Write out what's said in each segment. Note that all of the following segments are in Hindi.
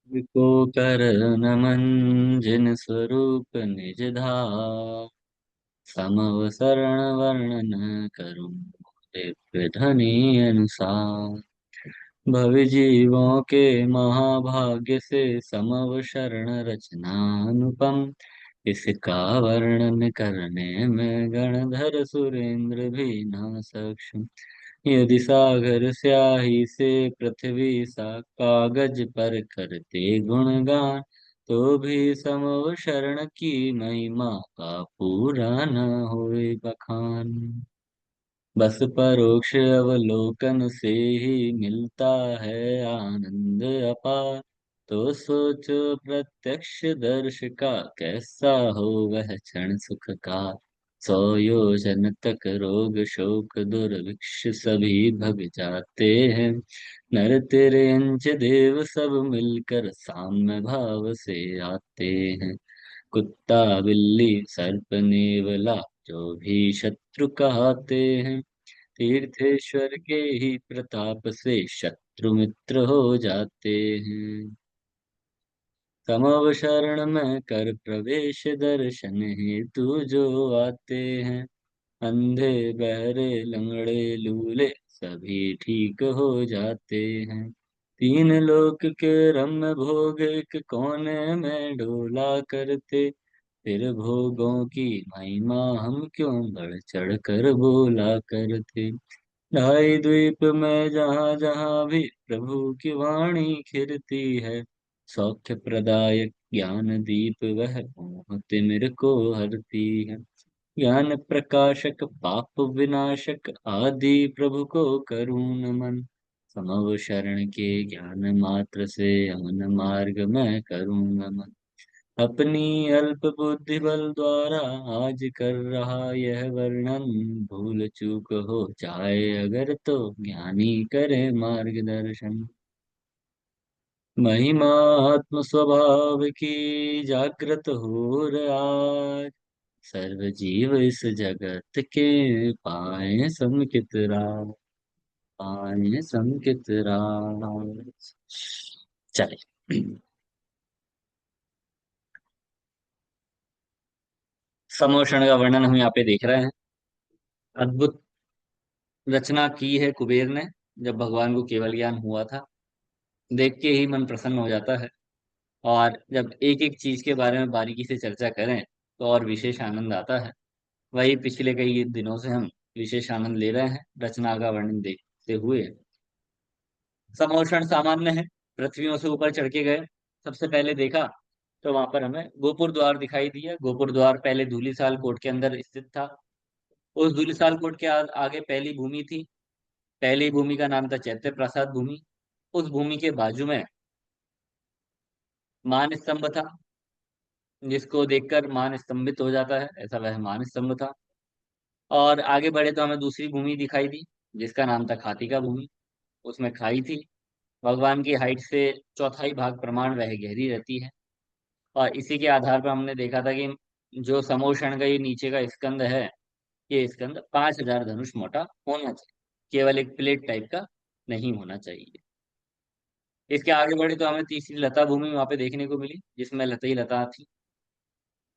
को कर नमन जिन स्वरूप निज धाम। समव शरण वर्णन करूं दिव्य धनी अनुसार। भव जीवों के महाभाग्य से समव शरण रचना अनुपम। इसका वर्णन करने में गणधर सुरेंद्र भी ना सक्षम। यदि सागर स्याही से पृथ्वी सा कागज पर करते गुणगान, तो भी समव शरण की महिमा का पूरा न होए बखान। बस परोक्ष अवलोकन से ही मिलता है आनंद अपार। तो सोचो प्रत्यक्ष दर्श का कैसा हो वह क्षण सुख का। 100 योजन तक रोग शोक दुर्भिक्ष सभी भग जाते हैं। नर तेरे अंश देव सब मिलकर साम्य भाव से आते हैं। कुत्ता बिल्ली सर्प नेवला जो भी शत्रु कहते हैं, तीर्थेश्वर के ही प्रताप से शत्रु मित्र हो जाते हैं। समव शरण में कर प्रवेश दर्शन हेतु जो आते हैं। अंधे बहरे लंगड़े लूले सभी ठीक हो जाते हैं। तीन लोक के रम्य भोग एक कोने में डोला करते। फिर भोगों की महिमा हम क्यों बढ़ चढ़ कर बोला करते। ढाई द्वीप में जहाँ जहाँ भी प्रभु की वाणी खिरती है। सौख्य प्रदायक ज्ञान दीप वह मोह तिमिर को हरती है। ज्ञान प्रकाशक पाप विनाशक आदि प्रभु को करूँ नमन। समव शरण के ज्ञान मात्र से अमन मार्ग में करूँ नमन। अपनी अल्प बुद्धि बल द्वारा आज कर रहा यह वर्णन। भूल चूक हो जाए अगर तो ज्ञानी करे मार्गदर्शन। महिमा आत्म स्वभाव की जागृत हो आज। सर्व जीव इस जगत के पाए समुचित राह। पाए समुचित राह। चले। समोषण का वर्णन हम यहाँ पे देख रहे हैं। अद्भुत रचना की है कुबेर ने। जब भगवान को केवल ज्ञान हुआ था, देख के ही मन प्रसन्न हो जाता है। और जब एक एक चीज के बारे में बारीकी से चर्चा करें तो और विशेष आनंद आता है। वही पिछले कई दिनों से हम विशेष आनंद ले रहे हैं रचना का वर्णन देखते हुए। समोषण सामान्य है। पृथ्वियों से ऊपर चढ़ के गए। सबसे पहले देखा तो वहां पर हमें गोपुर द्वार दिखाई दिया। गोपुर द्वार पहले धूलिसाल कोट के अंदर स्थित था। उस धूलिसाल कोट के आगे पहली भूमि थी। पहली भूमि का नाम था चैत्य प्रसाद भूमि। उस भूमि के बाजू में मान स्तंभ था, जिसको देखकर मान स्तंभित हो जाता है, ऐसा वह मान स्तंभ था। और आगे बढ़े तो हमें दूसरी भूमि दिखाई दी, जिसका नाम था खाती का भूमि। उसमें खाई थी। भगवान की हाइट से चौथाई भाग प्रमाण वह गहरी रहती है। और इसी के आधार पर हमने देखा था कि जो समोषण का ये नीचे का स्कंद है, ये स्कंद 5,000 धनुष मोटा होना चाहिए। केवल एक प्लेट टाइप का नहीं होना चाहिए। इसके आगे बढ़े तो हमें तीसरी लता भूमि वहां पे देखने को मिली, जिसमें लता ही लता थी।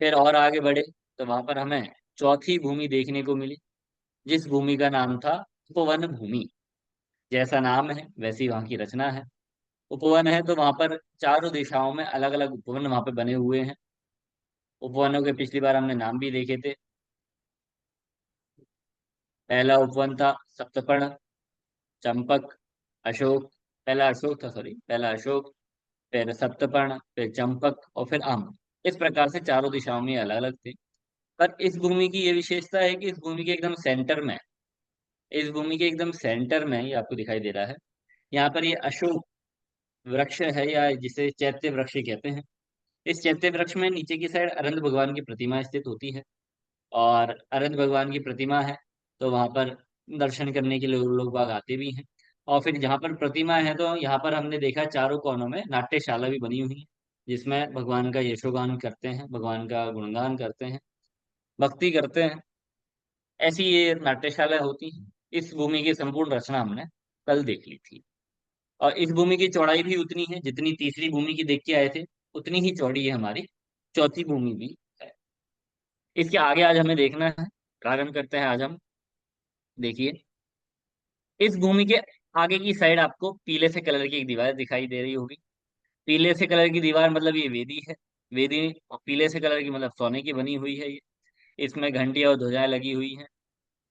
फिर और आगे बढ़े तो वहां पर हमें चौथी भूमि देखने को मिली, जिस भूमि का नाम था उपवन भूमि। जैसा नाम है वैसी वहां की रचना है। उपवन है तो वहां पर चारों दिशाओं में अलग अलग उपवन वहां पे बने हुए हैं। उपवनों के पिछली बार हमने नाम भी देखे थे। पहला उपवन था सप्तपर्ण, चंपक, अशोक। पहला अशोक था, सॉरी, पहला अशोक, फिर सप्तपर्ण, फिर चंपक और फिर आम। इस प्रकार से चारों दिशाओं में अलग अलग थे। पर इस भूमि की ये विशेषता है कि इस भूमि के एकदम सेंटर में, इस भूमि के एकदम सेंटर में ये आपको दिखाई दे रहा है। यहाँ पर ये अशोक वृक्ष है, या जिसे चैत्य वृक्ष कहते हैं। इस चैत्य वृक्ष में नीचे की साइड अरंत भगवान की प्रतिमा स्थित होती है। और अरंत भगवान की प्रतिमा है तो वहां पर दर्शन करने के लिए लोग बाग आते भी हैं। और फिर जहाँ पर प्रतिमा है तो यहाँ पर हमने देखा चारों कोनों में नाट्यशाला भी बनी हुई है, जिसमें भगवान का यशोगान करते हैं, भगवान का गुणगान करते हैं, भक्ति करते हैं। ऐसी ये नाट्यशाला होती है। इस भूमि की संपूर्ण रचना हमने कल देख ली थी। और इस भूमि की चौड़ाई भी उतनी है जितनी तीसरी भूमि की देख के आए थे, उतनी ही चौड़ी है हमारी चौथी भूमि भी है। इसके आगे आज हमें देखना है, प्रारंभ करते हैं आज हम। देखिए, इस भूमि के आगे की साइड आपको पीले से कलर की एक दीवार दिखाई दे रही होगी। पीले से कलर की दीवार मतलब ये वेदी है। वेदी, और पीले से कलर की मतलब सोने की बनी हुई है ये। इसमें घंटियां और ध्वजाएं लगी हुई हैं।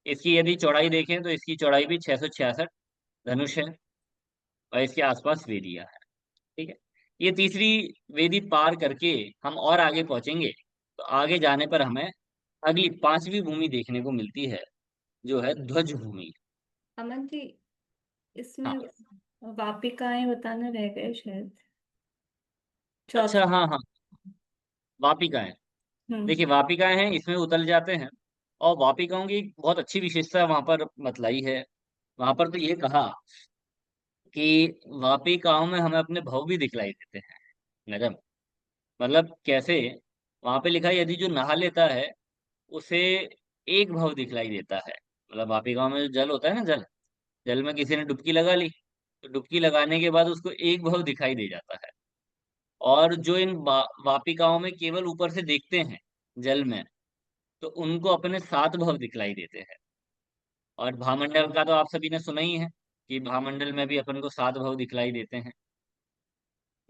इसकी यदि चौड़ाई देखें तो इसकी चौड़ाई भी 666 धनुष है, और इसके आसपास वेदियां है। ठीक है। ये तीसरी वेदी पार करके हम और आगे पहुंचेंगे, तो आगे जाने पर हमें अगली पांचवी भूमि देखने को मिलती है, जो है ध्वज भूमि। अमन जी, इसमें हाँ। वापिकाएं बताना रह गए शायद। अच्छा, चौथा। हाँ हाँ, वापिकाएं। हम्म। देखिए, वापिकाएं हैं, इसमें उतर जाते हैं। और वापिकाओं की एक बहुत अच्छी विशेषता वहां पर बतलाई है। वहां पर तो ये कहा कि वापिकाओं में हमें अपने भाव भी दिखलाई देते हैं। गजब। मतलब कैसे? वहां पे लिखा है, यदि जो नहा लेता है उसे एक भाव दिखलाई देता है। मतलब वापिकाओं में जो जल होता है ना, जल, जल में किसी ने डुबकी लगा ली, तो डुबकी लगाने के बाद उसको एक भाव दिखाई दे जाता है। और जो इन वापिकाओं में केवल ऊपर से देखते हैं जल में, तो उनको अपने सात भाव दिखलाई देते हैं। और भामंडल का तो आप सभी ने सुना ही है कि भामंडल में भी अपन को सात भाव दिखलाई देते हैं।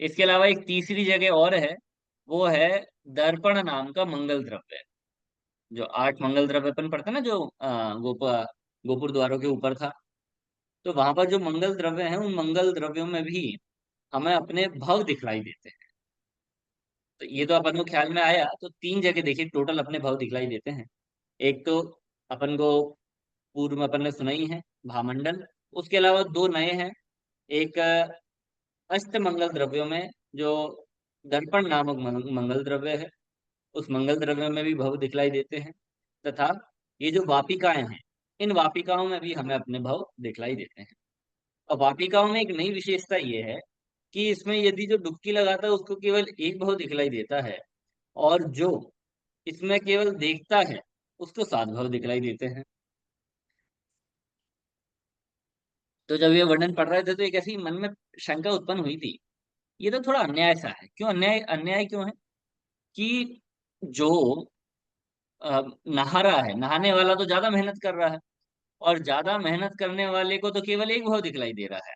इसके अलावा एक तीसरी जगह और है, वो है दर्पण नाम का मंगल द्रव्य। जो आठ मंगल द्रव्य अपन पढ़ते हैं ना, जो गोपुर द्वारों के ऊपर था, तो वहां पर जो मंगल द्रव्य हैं, उन मंगल द्रव्यों में भी हमें अपने भाव दिखलाई देते हैं। तो ये तो अपन को ख्याल में आया, तो तीन जगह देखिए टोटल अपने भाव दिखलाई देते हैं। एक तो अपन को पूर्व में अपन ने सुना ही है, भामंडल। उसके अलावा दो नए हैं। एक अष्ट मंगल द्रव्यों में जो दर्पण नामक मंगल द्रव्य है, उस मंगल द्रव्य में भी भव दिखलाई देते हैं। तथा ये जो वापिकाएं हैं, इन वापिकाओं में भी हमें अपने भव दिखलाई देते हैं। और वापिकाओं में एक नई विशेषता ये है कि इसमें यदि जो डुबकी लगाता है उसको केवल एक भव दिखलाई देता है, और जो इसमें केवल देखता है उसको सात भव दिखलाई देते हैं। तो जब ये वर्णन पढ़ रहे थे तो एक ऐसी मन में शंका उत्पन्न हुई थी, ये तो थोड़ा अन्याय सा है। क्यों अन्याय? अन्याय क्यों है कि जो नहा रहा है, नहाने वाला तो ज्यादा मेहनत कर रहा है, और ज्यादा मेहनत करने वाले को तो केवल एक भाव दिखलाई दे रहा है।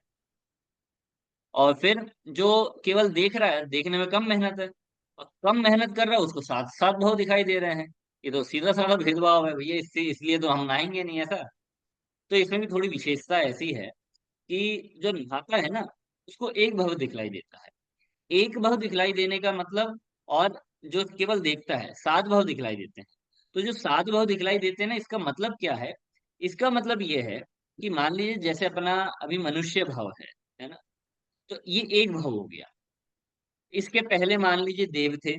और फिर जो केवल देख रहा है, देखने में कम मेहनत है, और कम मेहनत कर रहा है उसको सात सात भाव दिखाई दे रहे हैं। ये तो सीधा साधा भेदभाव है भैया, इससे इसलिए तो हम नहाएंगे नहीं, ऐसा। तो इसमें भी थोड़ी विशेषता ऐसी है कि जो नहाता है ना, उसको एक भाव दिखलाई देता है। एक भाव दिखलाई देने का मतलब, और जो केवल देखता है सात भाव दिखलाई देते हैं। तो जो सात भाव दिखलाई देते हैं ना, इसका मतलब क्या है? इसका मतलब ये है कि मान लीजिए जैसे अपना अभी मनुष्य भाव है ना, तो ये एक भाव हो गया। इसके पहले मान लीजिए देव थे,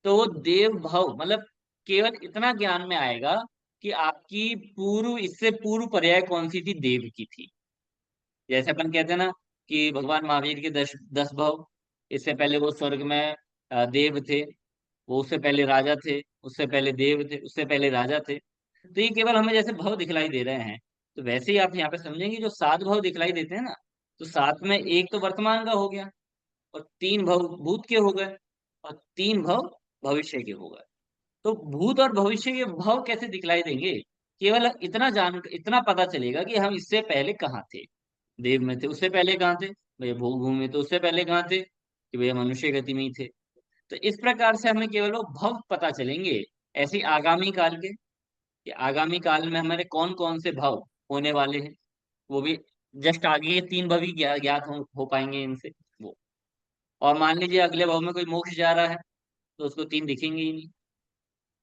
तो वो देव भाव मतलब केवल इतना ज्ञान में आएगा कि आपकी पूर्व, इससे पूर्व पर्याय कौन सी थी, देव की थी। जैसे अपन कहते हैं ना कि भगवान महावीर के 10 10 भाव, इससे पहले वो स्वर्ग में देव थे, वो उससे पहले राजा थे, उससे पहले देव थे, उससे पहले राजा थे। तो ये केवल हमें जैसे भाव दिखलाई दे रहे हैं, तो वैसे ही आप यहाँ पे समझेंगे, जो सात भाव दिखलाई देते हैं ना, तो सात में एक तो वर्तमान का हो गया, और तीन भाव भूत के हो गए, और तीन भाव भविष्य के हो गए। तो भूत और भविष्य के भाव कैसे दिखलाई देंगे? केवल इतना पता चलेगा कि हम इससे पहले कहाँ थे। देव में थे, उससे पहले कहाँ थे भैया, भूमि में, तो उससे पहले कहाँ थे कि भैया मनुष्य गति में ही थे। तो इस प्रकार से हमें केवल वो भव पता चलेंगे। ऐसी आगामी काल के, कि आगामी काल में हमारे कौन कौन से भव होने वाले हैं, वो भी जस्ट आगे ये तीन भव ही ज्ञात हो पाएंगे इनसे, वो। और मान लीजिए अगले भव में कोई मोक्ष जा रहा है, तो उसको तीन दिखेंगे ही नहीं,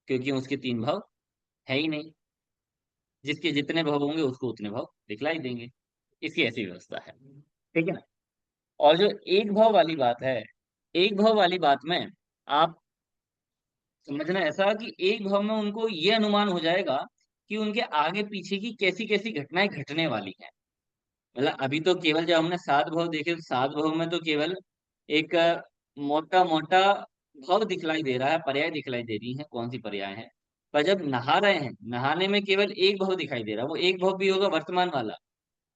क्योंकि उसके तीन भव है ही नहीं। जिसके जितने भव होंगे उसको उतने भव दिखलाई देंगे। इसकी ऐसी व्यवस्था है। ठीक है ना? और जो एक भाव वाली बात है, एक भाव वाली बात में आप समझना ऐसा कि एक भाव में उनको ये अनुमान हो जाएगा कि उनके आगे पीछे की कैसी कैसी घटनाएं घटने वाली हैं। मतलब अभी तो केवल जब हमने सात भाव देखे, तो सात भाव में तो केवल एक मोटा मोटा भाव दिखलाई दे रहा है, पर्याय दिखलाई दे रही है, कौन सी पर्याय है। पर जब नहा रहे हैं, नहाने में केवल एक भाव दिखाई दे रहा है, वो एक भाव भी होगा वर्तमान वाला।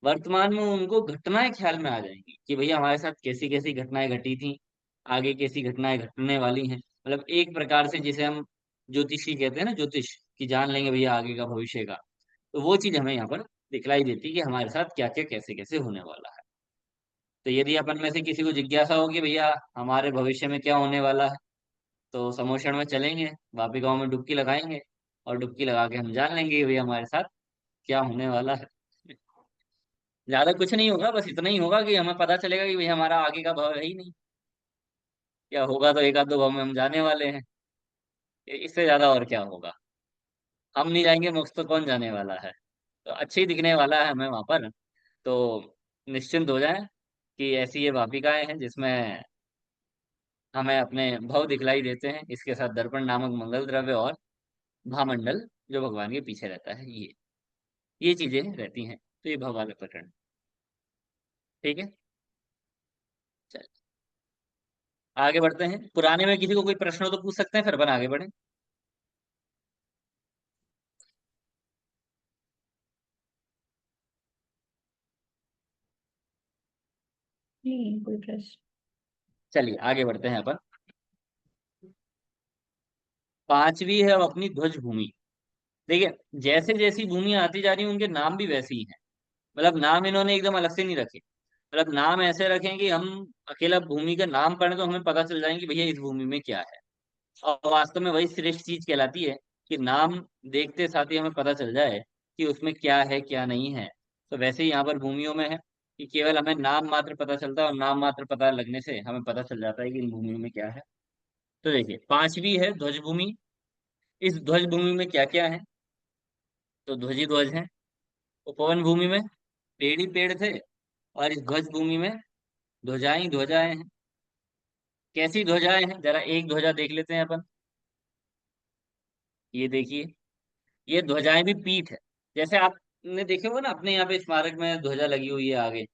वर्तमान में उनको घटनाएं ख्याल में आ जाएंगी कि भैया हमारे साथ कैसी कैसी घटनाएं घटी थी, आगे कैसी घटनाएं घटने वाली हैं। मतलब एक प्रकार से जिसे हम ज्योतिषी कहते हैं ना, ज्योतिष, कि जान लेंगे भैया आगे का भविष्य का। तो वो चीज हमें यहाँ पर दिखलाई देती है कि हमारे साथ क्या क्या कैसे कैसे होने वाला है। तो यदि अपन में से किसी को जिज्ञासा होगी भैया हमारे भविष्य में क्या होने वाला है, तो समोषण में चलेंगे, वापी गांव में डुबकी लगाएंगे, और डुबकी लगा के हम जान लेंगे कि भैया हमारे साथ क्या होने वाला है। ज्यादा कुछ नहीं होगा, बस इतना ही होगा कि हमें पता चलेगा कि भैया हमारा आगे का भाव है ही नहीं। क्या होगा तो एक आध दो भाव में हम जाने वाले हैं। इससे ज्यादा और क्या होगा। हम नहीं जाएंगे मोक्ष तो कौन जाने वाला है। तो अच्छे ही दिखने वाला है हमें वहां पर। तो निश्चिंत हो जाए कि ऐसी ये वापिकाएं हैं जिसमें हमें अपने भाव दिखलाई देते हैं। इसके साथ दर्पण नामक मंगल द्रव्य और भामंडल जो भगवान के पीछे रहता है, ये चीजें रहती हैं। तो ये भाव वाला प्रकरण। ठीक है। चल आगे बढ़ते हैं। पुराने में किसी को कोई प्रश्न हो तो पूछ सकते हैं, फिर अपन आगे बढ़े। नहीं, कोई प्रश्न। चलिए आगे बढ़ते हैं अपन। पांचवी है अब अपनी ध्वज भूमि। देखिए, जैसे जैसी भूमि आती जा रही है उनके नाम भी वैसे ही हैं। मतलब नाम इन्होंने एकदम अलग से नहीं रखे। मतलब नाम ऐसे रखें कि हम अकेला भूमि का नाम पढ़े तो हमें पता चल जाएंगे कि भैया इस भूमि में क्या है। और वास्तव में वही श्रेष्ठ चीज कहलाती है कि नाम देखते साथ ही हमें पता चल जाए कि उसमें क्या है क्या नहीं है। तो वैसे ही यहाँ पर भूमियों में है कि केवल हमें नाम मात्र पता चलता है, और नाम मात्र पता लगने से हमें पता चल जाता है कि इन भूमियों में क्या है। तो देखिए, पांचवी है ध्वज भूमि। इस ध्वज भूमि में क्या क्या है। तो ध्वज ही ध्वज है। उपवन भूमि में पेड़ ही पेड़ थे, और इस ध्वज भूमि में ध्वजाएं ही ध्वजाएं हैं। कैसी ध्वजाएं हैं, जरा एक ध्वजा देख लेते हैं अपन। ये देखिए, ये ध्वजाएं भी पीठ है। जैसे आपने देखे होगा ना, अपने यहाँ पे स्मारक में ध्वजा लगी हुई है आगे,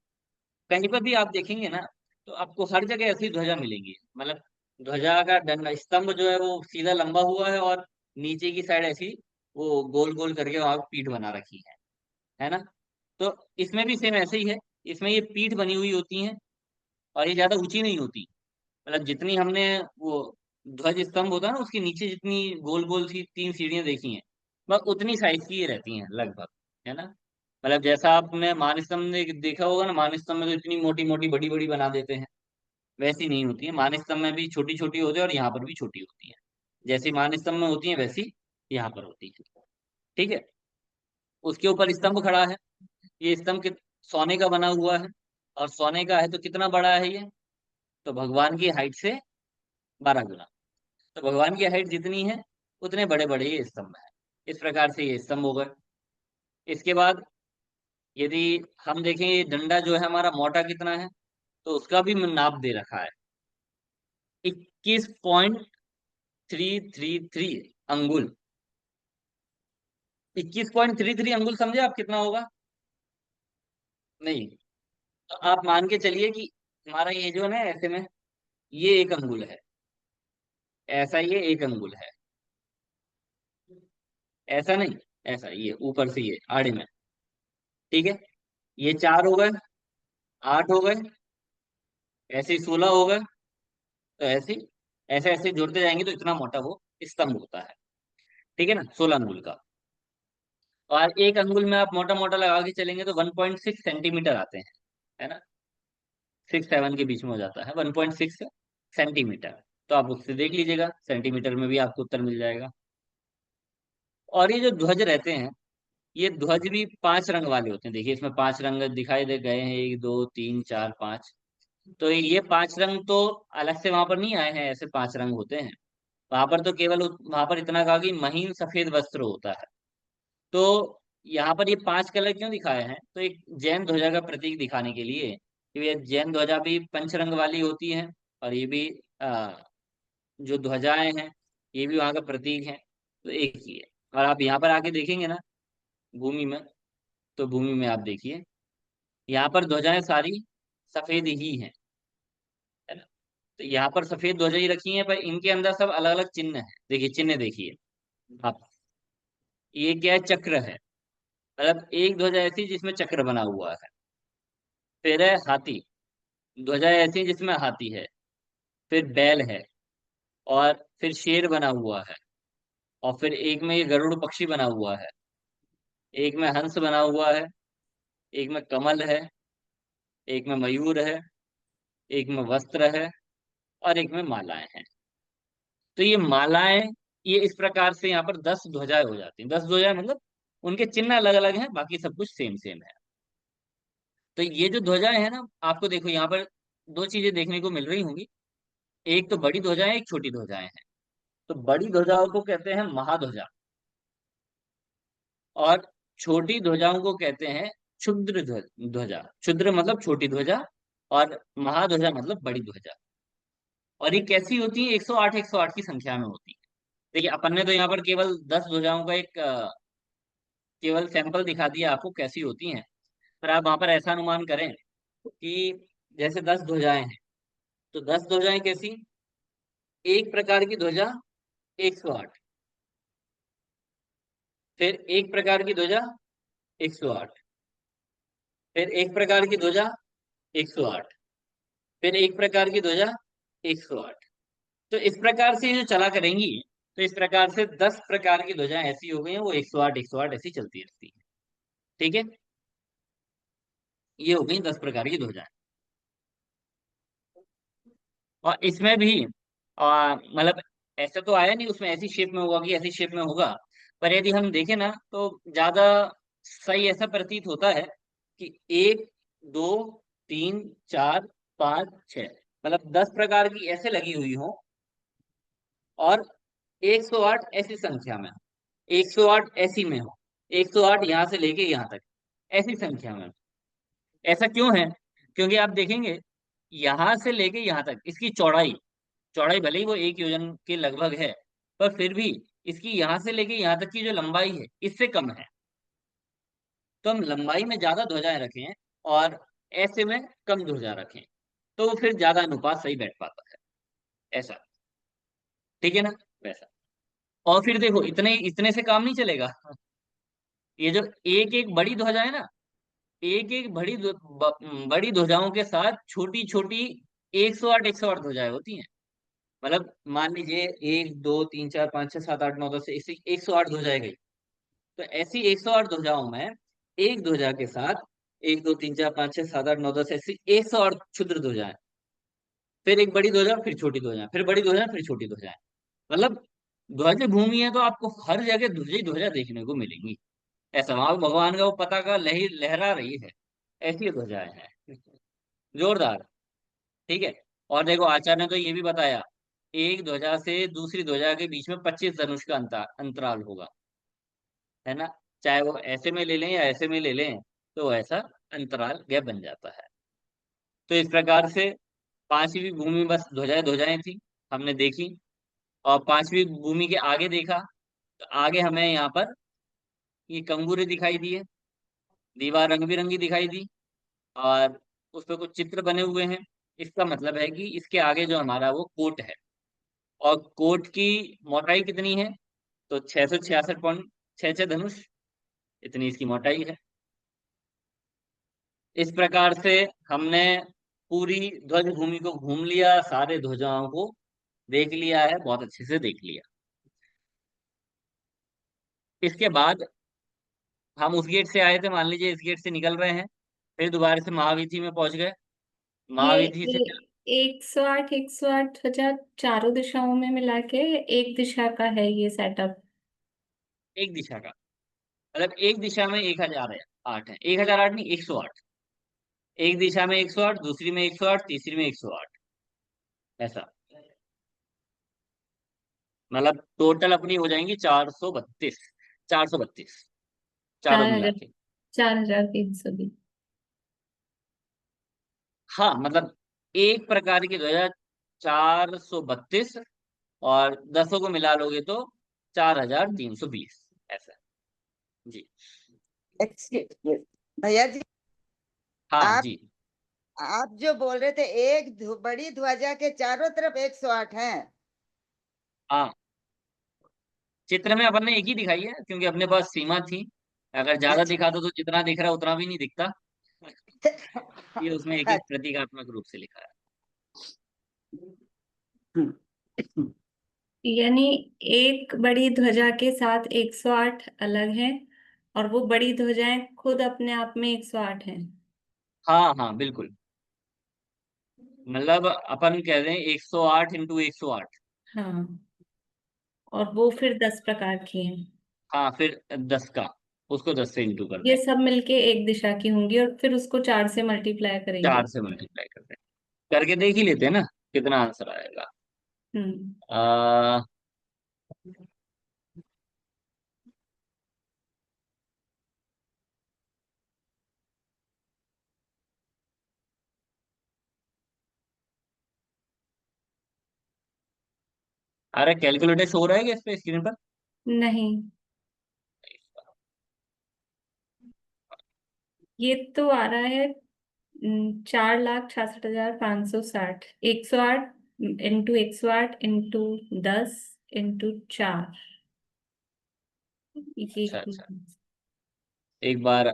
कहीं पर भी आप देखेंगे ना, तो आपको हर जगह ऐसी ध्वजा मिलेंगी। मतलब ध्वजा का डंडा, स्तंभ जो है वो सीधा लंबा हुआ है, और नीचे की साइड ऐसी वो गोल गोल करके वहां पीठ बना रखी है ना। तो इसमें भी सेम ऐसे ही है। इसमें ये पीठ बनी हुई होती है, और ये ज्यादा ऊंची नहीं होती। मतलब जितनी हमने वो ध्वज स्तंभ होता है ना, उसके नीचे जितनी गोल गोल सी तीन सीढ़ियां देखी हैं, बस उतनी साइज की ये रहती हैं लगभग, है ना। मतलब जैसा आपने मान स्तंभ ने देखा होगा ना, मान स्तंभ में तो इतनी मोटी मोटी बड़ी बड़ी बना देते हैं, वैसी नहीं होती है। मान स्तंभ में भी छोटी छोटी होती है, और यहाँ पर भी छोटी होती है। जैसी मान स्तंभ में होती है वैसी यहाँ पर होती है। ठीक है। उसके ऊपर स्तंभ खड़ा है। ये स्तंभ सोने का बना हुआ है, और सोने का है तो कितना बड़ा है ये। तो भगवान की हाइट से 12 गुना। तो भगवान की हाइट जितनी है उतने बड़े बड़े ये स्तंभ है। इस प्रकार से ये स्तंभ हो गए। इसके बाद यदि हम देखें ये डंडा जो है हमारा मोटा कितना है, तो उसका भी नाप दे रखा है। 21.333 अंगुल। 21.33 अंगुल समझे आप कितना होगा। नहीं, तो आप मान के चलिए कि हमारा ये जो है ना ऐसे में, ये 1 अंगुल है। ऐसा ये 1 अंगुल है। ऐसा नहीं, ऐसा ये ऊपर से ये आड़े में। ठीक है। ये 4 हो गए, 8 हो गए, ऐसे ही 16 हो गए। तो ऐसे ऐसे जुड़ते जाएंगे तो इतना मोटा वो स्तंभ होता है। ठीक है ना, 16 अंगुल का। और 1 अंगुल में आप मोटा मोटा लगा के चलेंगे तो 1.6 सेंटीमीटर आते हैं, है ना। 6 7 के बीच में हो जाता है 1.6 सेंटीमीटर। तो आप उससे देख लीजिएगा, सेंटीमीटर में भी आपको उत्तर मिल जाएगा। और ये जो ध्वज रहते हैं, ये ध्वज भी 5 रंग वाले होते हैं। देखिए इसमें 5 रंग दिखाई दे गए हैं, 1 2 3 4 5। तो ये 5 रंग तो अलग से वहां पर नहीं आए हैं, ऐसे 5 रंग होते हैं। वहां पर तो केवल वहां पर इतना कहा कि महीन सफेद वस्त्र होता है। तो यहाँ पर ये 5 कलर क्यों दिखाए हैं, तो एक जैन ध्वजा का प्रतीक दिखाने के लिए कि ये जैन ध्वजा भी पंचरंग वाली होती है। और ये भी जो ध्वजाएं हैं ये भी वहाँ का प्रतीक है। तो एक ही है। और आप यहाँ पर आके देखेंगे ना भूमि में, तो भूमि में आप देखिए यहाँ पर ध्वजाएं सारी सफेद ही हैं, है ना। तो यहाँ पर सफेद ध्वजा ही रखी है, पर इनके अंदर सब अलग अलग चिन्ह है। देखिए चिन्ह देखिए आप। ये क्या है, चक्र है। मतलब एक ध्वजा ऐसी जिसमें चक्र बना हुआ है। फिर है हाथी, ध्वजा ऐसी है जिसमें हाथी है। फिर बैल है, और फिर शेर बना हुआ है, और फिर एक में ये गरुड़ पक्षी बना हुआ है, एक में हंस बना हुआ है, एक में कमल है, एक में मयूर है, एक में वस्त्र है, और एक में मालाएं हैं। तो ये मालाएं, ये इस प्रकार से यहाँ पर 10 ध्वजाएं हो जाती हैं। 10 ध्वजाएं मतलब उनके चिन्ह अलग अलग हैं, बाकी सब कुछ सेम सेम है। तो ये जो ध्वजाएं हैं ना, आपको देखो यहाँ पर दो चीजें देखने को मिल रही होंगी। एक तो बड़ी ध्वजाएं, एक छोटी ध्वजाएं हैं। तो बड़ी ध्वजाओं को कहते हैं महाध्वजा, और छोटी ध्वजाओं को कहते हैं ध्वजा। क्षुद्र मतलब छोटी ध्वजा, और महाध्वजा मतलब बड़ी ध्वजा। और ये कैसी होती है? 108 108 की संख्या में होती है। देखिए, अपन ने तो यहाँ पर केवल 10 ध्वजाओं का एक केवल सैंपल दिखा दिया आपको कैसी होती हैं। पर आप वहां पर ऐसा अनुमान करें कि जैसे 10 ध्वजाएं हैं, तो 10 ध्वजाएं कैसी? एक प्रकार की ध्वजा 108, फिर एक प्रकार की ध्वजा 108, फिर एक प्रकार की ध्वजा 108, फिर एक प्रकार की ध्वजा 108। तो इस प्रकार से ये जो चला करेंगी, तो इस प्रकार से 10 प्रकार की ध्वजाएं ऐसी हो गई हैं, वो 108 108 ऐसी चलती रहती है। ठीक है, ये हो गई 10 प्रकार की ध्वजाएं। और इसमें भी मतलब ऐसा तो आया नहीं उसमें ऐसी शेप में होगा कि ऐसी शेप में होगा। पर यदि हम देखें ना, तो ज्यादा सही ऐसा प्रतीत होता है कि 1 2 3 4 5 6, मतलब 10 प्रकार की ऐसे लगी हुई हो, और 108 ऐसी संख्या में, 108 ऐसी में हो, 108 यहाँ से लेके यहाँ तक ऐसी संख्या में। ऐसा क्यों है? क्योंकि आप देखेंगे, यहां से लेके यहाँ तक इसकी चौड़ाई, चौड़ाई भले ही वो 1 योजन के लगभग है, पर फिर भी इसकी यहाँ से लेके यहाँ तक की जो लंबाई है इससे कम है। तो हम लंबाई में ज्यादा ध्वजाएं रखें और ऐसे में कम ध्वजा रखें, तो फिर ज्यादा अनुपात सही बैठ पाता है। ऐसा, ठीक है ना? वैसा। और फिर देखो, इतने इतने से काम नहीं चलेगा। ये जो एक एक बड़ी ध्वजा है ना, एक एक बड़ी ध्वजाओं के साथ छोटी छोटी 108 ध्वजाएं होती हैं। मतलब मान लीजिए 1 2 3 4 5 6 7 8 9 10 ऐसी 108 ध्वजाएं गई। तो ऐसी 108 ध्वजाओं में एक ध्वजा के साथ 1 2 3 4 5 6 7 8 9 10 ऐसी 108 क्षुद्र ध्वजाएं, फिर एक बड़ी ध्वजा, फिर छोटी ध्वजा, फिर बड़ी ध्वजा, फिर छोटी ध्वजाएं। मतलब ध्वज भूमि है तो आपको हर जगह ध्वजा ही ध्वजा देखने को मिलेंगी। ऐसा वहां भगवान का वो पताका लहरा रही है, ऐसी ध्वजाएं हैं। जोरदार। ठीक है। और देखो, आचार्य ने तो ये भी बताया, एक ध्वजा से दूसरी ध्वजा के बीच में 25 धनुष का अंतराल होगा, है ना? चाहे वो ऐसे में ले लें या ऐसे में ले लें, तो ऐसा अंतराल गैप बन जाता है। तो इस प्रकार से पांचवी भूमि बस ध्वजाएं ध्वजाएं थी, हमने देखी। और पांचवी भूमि के आगे देखा, तो आगे हमें यहाँ पर ये कंगूरे दिखाई दिए, दीवार रंग बिरंगी दिखाई दी, और उस पर कुछ चित्र बने हुए हैं। इसका मतलब है कि इसके आगे जो हमारा वो कोट है, और कोट की मोटाई कितनी है? तो 666.66 धनुष, इतनी इसकी मोटाई है। इस प्रकार से हमने पूरी ध्वज भूमि को घूम लिया, सारे ध्वजाओं को देख लिया है, बहुत अच्छे से देख लिया। इसके बाद हम उस गेट से आए थे, मान लीजिए इस गेट से निकल रहे हैं, फिर दोबारा से महावीथी में पहुंच गए। ये महावीथी से 108 हजार चारों दिशाओं में मिला के एक दिशा का है ये सेटअप। एक दिशा का मतलब एक दिशा में 1008 है, 1008 नहीं, 108। एक दिशा में 108, दूसरी में 108, तीसरी में 108, ऐसा। मतलब टोटल अपनी हो जाएंगी 432, 432 चारों चार मिला हजार के। 4320। हाँ, मतलब एक प्रकार की ध्वजा 432, और दसों को मिला लोगे तो 4320, ऐसा। जी। एक्सक्यूज भैया जी, हाँ आप जी। आप जो बोल रहे थे बड़ी ध्वजा के चारों तरफ 108 हैं। हाँ, चित्र में अपन ने एक ही दिखाई है, क्योंकि अपने पास सीमा थी। अगर ज्यादा अच्छा, दिखाता तो जितना दिख रहा है उतना भी नहीं दिखता। ये उसमें एक एक अच्छा। प्रतीकात्मक रूप से लिखा यानी एक बड़ी ध्वजा के साथ 108 अलग हैं, और वो बड़ी ध्वजाएं खुद अपने आप में 108 हैं। है। हाँ हाँ बिल्कुल। मतलब अपन कह रहे हैं 108 इंटू 108। हाँ, और वो फिर 10 प्रकार की हैं। हाँ फिर 10 का, उसको 10 से इंटू कर ये दें। सब मिलके एक दिशा की होंगी, और फिर उसको 4 से मल्टीप्लाई करेंगे। 4 से मल्टीप्लाई कर दें। करके देख ही लेते हैं ना कितना आंसर आएगा। हम्म। आ, अरे कैलकुलेटर शो हो रहा है क्या इस पे स्क्रीन पर? नहीं, ये तो आ रहा है 4,66,560। 108 इंटू 108 इंटू 10 इंटू 4। ये अच्छा अच्छा। एक बार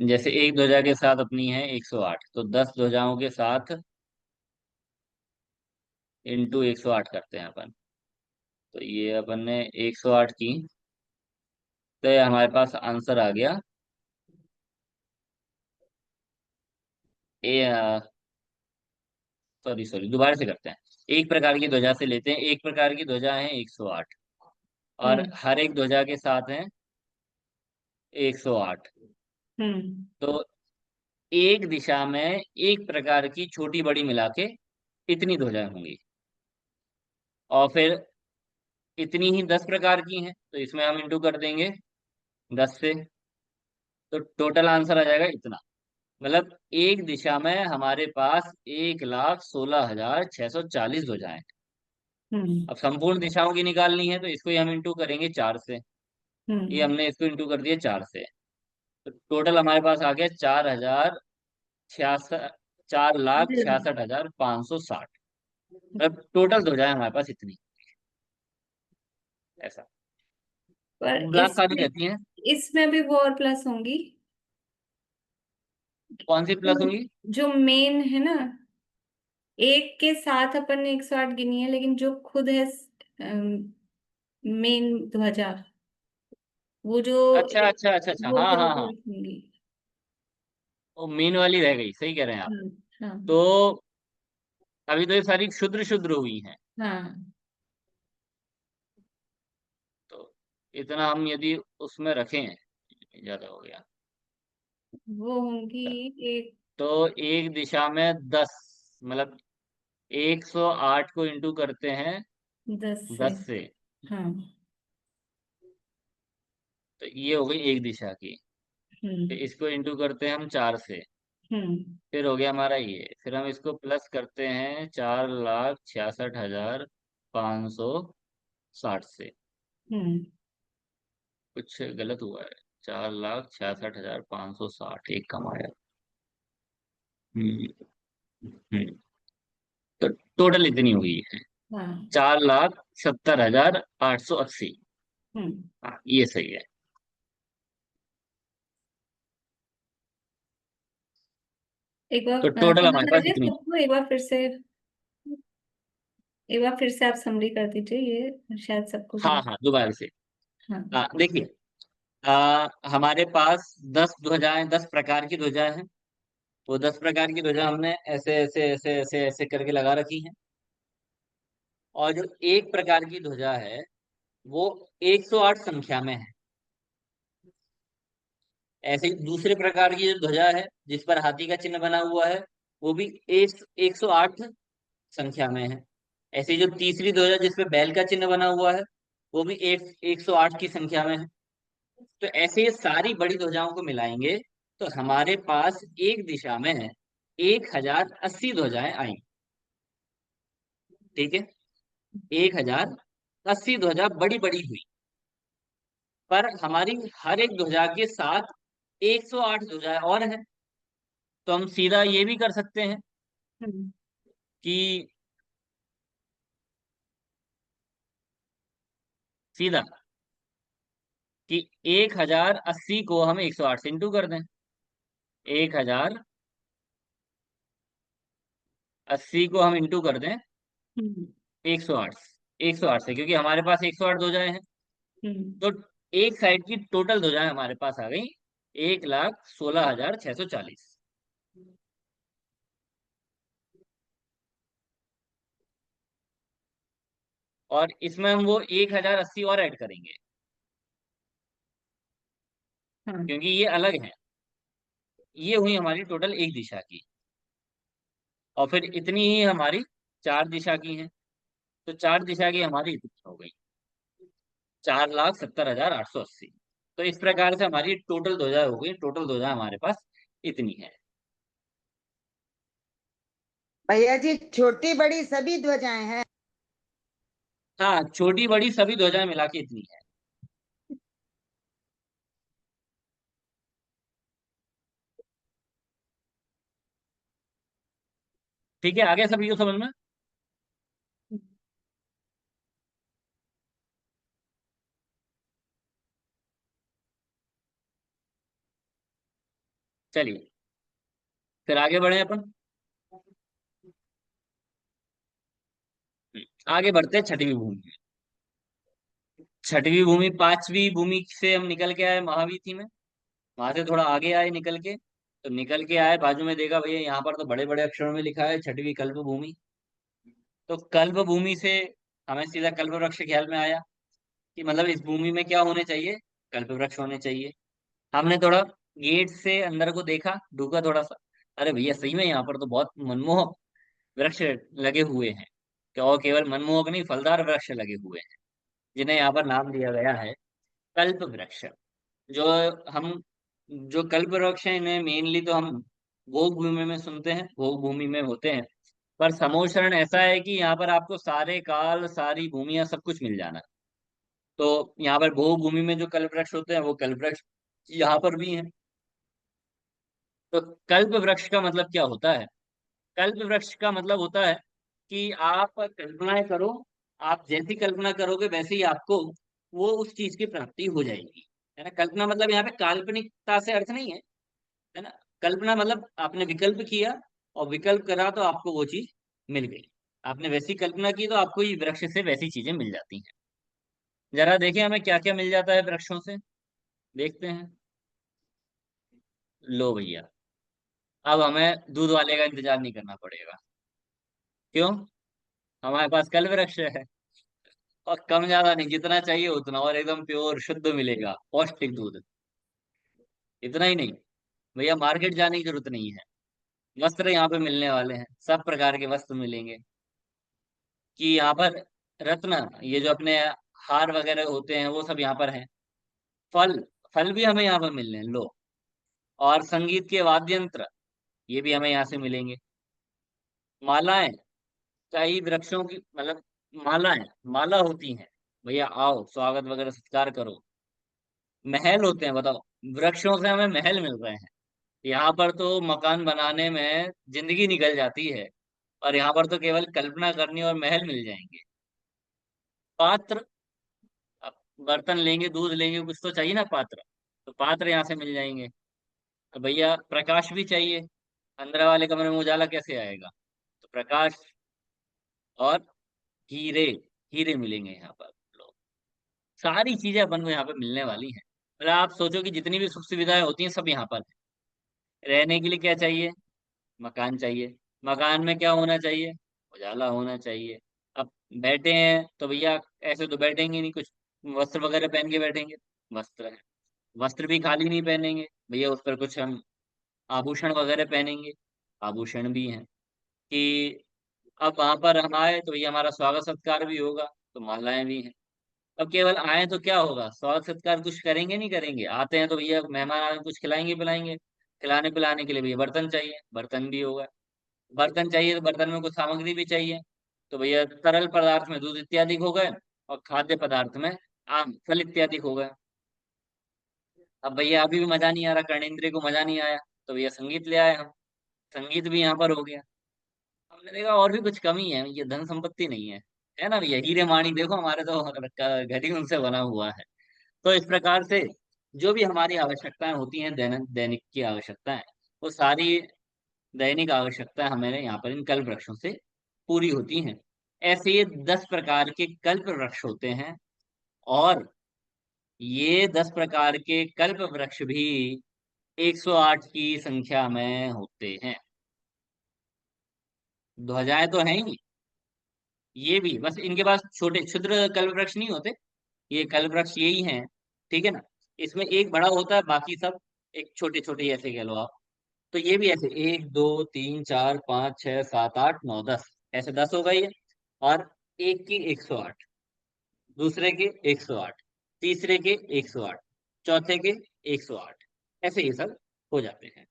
जैसे एक ध्वजा के साथ अपनी है 108, तो 10 ध्वजाओं के साथ इंटू 108 करते हैं अपन। तो ये अपन ने 108 की, तो ये हमारे पास आंसर आ गया। ए सॉरी सॉरी, दोबारा से करते हैं। एक प्रकार की ध्वजा से लेते हैं, एक प्रकार की ध्वजा है 108, और हम्म। हर एक ध्वजा के साथ है 108। हम्म। तो एक दिशा में एक प्रकार की छोटी बड़ी मिला के इतनी ध्वजाएं होंगी, और फिर इतनी ही 10 प्रकार की हैं, तो इसमें हम इंटू कर देंगे 10 से। तो टोटल आंसर आ जाएगा इतना। मतलब एक दिशा में हमारे पास 1,16,640 ध्वजाएं। हम्म। अब संपूर्ण दिशाओं की निकालनी है, तो इसको ही हम इंटू करेंगे 4 से। ये हम्म। हमने इसको इंटू कर दिया 4 से। तो टोटल हमारे पास आ गया 4,066, 4,66,560। मतलब टोटल ध्वजाएं हमारे पास इतनी, ऐसा। पर ब्लाक सारी इसमें रहती हैं। इसमें भी वो और प्लस होंगी। कौन सी प्लस जो होंगी? जो मेन है ना, एक के साथ अपन ने 108 गिनी है, लेकिन जो खुद है मेन ध्वजा, वो जो अच्छा अच्छा अच्छा अच्छा, वो हाँ भी हाँ हाँ। प्लस होंगी। वो मीन वाली रह गई, सही कह रहे हैं आप। हाँ। हाँ। तो अभी तो ये सारी क्षुद्र क्षुद्र हुई हैं। हाँ, तो इतना हम यदि उसमें रखें, ज्यादा हो गया। वो होंगी एक। तो एक दिशा में 10, मतलब 108 को इंटू करते हैं 10 से। 10 से, हाँ। तो ये हो गई एक दिशा की। फिर हम्म। इसको इंटू करते हैं हम 4 से, हम्म। फिर हो गया हमारा ये। फिर हम इसको प्लस करते हैं 4,66,560 से। हम्म। कुछ गलत हुआ है। 4,66,560 एक कम आया। हम्म। हम्म। तो टोटल इतनी हुई है, हाँ। 4,70,880। हम्म। हाँ ये सही है। एक बार तो टोटल समझ हमारे आ पास गया इतनी। सबको? एक बार फिर से आप समरी कर दीजिए, ये शायद सबको हाँ समझ। हाँ दोबारा से। हाँ। देखिए, हमारे पास 10 ध्वजाएं, 10 प्रकार की ध्वजाएं हैं। वो 10 प्रकार की ध्वजा हमने ऐसे ऐसे ऐसे ऐसे ऐसे करके लगा रखी हैं। और जो एक प्रकार की ध्वजा है वो 108 संख्या में है। ऐसे ही दूसरे प्रकार की जो ध्वजा है जिस पर हाथी का चिन्ह बना हुआ है, वो भी 108 संख्या में है। ऐसे ही जो तीसरी ध्वजा जिस पे बैल का चिन्ह बना हुआ है, वो भी 108 की संख्या में है। तो ऐसे ये सारी बड़ी ध्वजाओं को मिलाएंगे, तो हमारे पास एक दिशा में 1,080 ध्वजाएं आई। ठीक है, 1,080 ध्वजा बड़ी बड़ी हुई। पर हमारी हर एक ध्वजा के साथ 108 ध्वजाएं और हैं। तो हम सीधा ये भी कर सकते हैं हम्म। कि सीधा कि 1,080 को हम 108 से इंटू कर दें। 1080 को हम इंटू कर दें हम्म। 108, 108 से, क्योंकि हमारे पास 108 ध्वजाएं हैं। हम्म। तो एक साइड की टोटल ध्वजाएं हमारे पास आ गई 1,16,640। और इसमें हम वो 1,080 और ऐड करेंगे, हाँ। क्योंकि ये अलग है। ये हुई हमारी टोटल एक दिशा की। और फिर इतनी ही हमारी चार दिशा की हैं। तो चार दिशा की हमारी इतनी हो गई 4,70,880। तो इस प्रकार से हमारी टोटल ध्वजा हो गई। टोटल ध्वजा हमारे पास इतनी है। भैया जी छोटी बड़ी सभी ध्वजाएं हैं। हाँ, छोटी बड़ी सभी ध्वजाएं मिला के इतनी है। ठीक है, आगे सभी को समझ में। चलिए फिर आगे बढ़े अपन। आगे बढ़ते हैं छठवीं भूमि में। छठवीं भूमि, पांचवी भूमि से हम निकल के आए महावीथी में। वहां से थोड़ा आगे आए निकल के। तो निकल के आए, बाजू में देखा भैया यहाँ पर तो बड़े बड़े अक्षरों में लिखा है छठवीं कल्प भूमि। तो कल्प भूमि से हमें सीधा कल्प वृक्ष ख्याल में आया कि मतलब इस भूमि में क्या होने चाहिए, कल्प वृक्ष होने चाहिए। हमने थोड़ा गेट से अंदर को देखा, ढूका थोड़ा सा। अरे भैया सही में यहाँ पर तो बहुत मनमोहक वृक्ष लगे हुए हैं। और केवल मनमोहक नहीं, फलदार वृक्ष लगे हुए हैं, जिन्हें यहाँ पर नाम दिया गया है कल्प वृक्ष। जो हम जो कल्प वृक्ष है, इन्हें मेनली तो हम भोग भूमि में सुनते हैं, भोग भूमि में होते हैं। पर समोशरण ऐसा है कि यहाँ पर आपको सारे काल सारी भूमियां सब कुछ मिल जाना। तो यहाँ पर भोग भूमि में जो कल्प वृक्ष होते हैं वो कल्प वृक्ष यहाँ पर भी हैं। तो कल्प वृक्ष का मतलब क्या होता है? कल्प वृक्ष का मतलब होता है कि आप कल्पनाएं करो, आप जैसी कल्पना करोगे वैसे ही आपको वो उस चीज की प्राप्ति हो जाएगी। है ना? कल्पना मतलब यहाँ पे काल्पनिकता से अर्थ नहीं है। है ना? कल्पना मतलब आपने विकल्प किया और विकल्प करा तो आपको वो चीज मिल गई। आपने वैसी कल्पना की तो आपको ये वृक्ष से वैसी चीजें मिल जाती हैं। जरा देखें हमें क्या क्या मिल जाता है वृक्षों से। देखते हैं। लो भैया, अब हमें दूध वाले का इंतजार नहीं करना पड़ेगा। क्यों? हमारे पास कल वृक्ष है। और कम ज्यादा नहीं, जितना चाहिए उतना, और एकदम प्योर शुद्ध मिलेगा पौष्टिक दूध। इतना ही नहीं भैया, मार्केट जाने की जरूरत नहीं है। वस्त्र यहाँ पे मिलने वाले हैं, सब प्रकार के वस्त्र मिलेंगे। कि यहाँ पर रत्न, ये जो अपने हार वगैरह होते हैं वो सब यहाँ पर हैं। फल, फल भी हमें यहाँ पर मिलने हैं, लो। और संगीत के वाद्य यंत्र, ये भी हमें यहाँ से मिलेंगे। मालाएं, कई वृक्षों की मतलब मालाएं, माला होती हैं। भैया आओ, स्वागत वगैरह सत्कार करो। महल होते हैं, बताओ, वृक्षों से हमें महल मिल रहे हैं। यहाँ पर तो मकान बनाने में जिंदगी निकल जाती है, और यहाँ पर तो केवल कल्पना करनी और महल मिल जाएंगे। पात्र, अब बर्तन लेंगे, दूध लेंगे, कुछ तो चाहिए ना पात्र। तो पात्र यहाँ से मिल जाएंगे। अब भैया प्रकाश भी चाहिए, अंदर वाले कमरे में उजाला कैसे आएगा? तो प्रकाश और हीरे, हीरे मिलेंगे यहाँ पर। लो, सारी चीजें अपन को यहाँ पे मिलने वाली हैं। मतलब आप सोचो कि जितनी भी सुख सुविधाएं होती हैं सब यहाँ पर है। रहने के लिए क्या चाहिए? मकान चाहिए। मकान में क्या होना चाहिए? उजाला होना चाहिए। अब बैठे हैं तो भैया ऐसे तो बैठेंगे नहीं, कुछ वस्त्र वगैरह पहन के बैठेंगे। वस्त्र है, वस्त्र भी खाली नहीं पहनेंगे भैया, उस पर कुछ हम आभूषण वगैरह पहनेंगे। आभूषण भी हैं। कि अब वहां पर हम आए तो भैया हमारा स्वागत सत्कार भी होगा, तो मालाएं भी हैं। अब केवल आए तो क्या होगा, स्वागत सत्कार कुछ करेंगे नहीं करेंगे? आते हैं तो भैया मेहमान आए कुछ खिलाएंगे पिलाएंगे। खिलाने पिलाने के लिए भैया बर्तन चाहिए, बर्तन भी होगा। बर्तन चाहिए तो बर्तन में कुछ सामग्री भी चाहिए। तो भैया तरल पदार्थ में दूध इत्यादि हो गए, और खाद्य पदार्थ में आम फल इत्यादि हो गए। अब भैया अभी भी मजा नहीं आ रहा, कर्णेंद्रिय को मजा नहीं आया, तो भैया संगीत ले आए हम। संगीत भी यहाँ पर हो गया। हमने देखा और भी कुछ कमी है, ये धन संपत्ति नहीं है। है ना भैया, हीरे माणी देखो हमारे तो घर ही उनसे बना हुआ है। तो इस प्रकार से जो भी हमारी आवश्यकताएं होती हैं, दैनिक दैनिक की आवश्यकताएं, वो सारी दैनिक आवश्यकता हमारे यहाँ पर इन कल्प वृक्षों से पूरी होती हैं। ऐसे ये 10 प्रकार के कल्प वृक्ष होते हैं। और ये 10 प्रकार के कल्प वृक्ष भी 108 की संख्या में होते हैं। ध्वजाएं तो हैं ही, ये भी बस इनके पास छोटे क्षुद्र कल्प वृक्ष नहीं होते, ये कल्प वृक्ष यही हैं। ठीक है ना। इसमें एक बड़ा होता है, बाकी सब एक छोटे छोटे ऐसे कह लो आप। तो ये भी ऐसे 1 2 3 4 5 6 7 8 9 10, ऐसे 10 हो गई है। और एक की 108, दूसरे के 108, तीसरे के 108, चौथे के 108, ऐसे ये सब हो जाते हैं।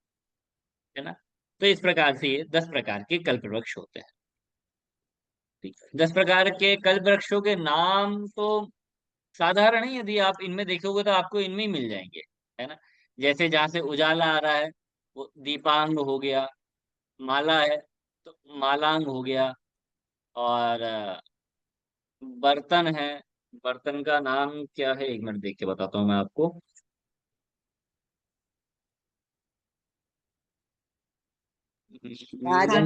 है ना। तो इस प्रकार से ये 10 प्रकार के कल्प वृक्ष होते हैं। ठीक है। 10 प्रकार के कल्प वृक्षों के नाम तो साधारण है, यदि आप इनमें देखोगे तो आपको इनमें ही मिल जाएंगे। है ना। जैसे जहां से उजाला आ रहा है वो दीपांग हो गया, माला है तो मालांग हो गया। और बर्तन है, बर्तन का नाम क्या है, एक मिनट देख के बताता हूँ मैं आपको। भाजना। भाजन।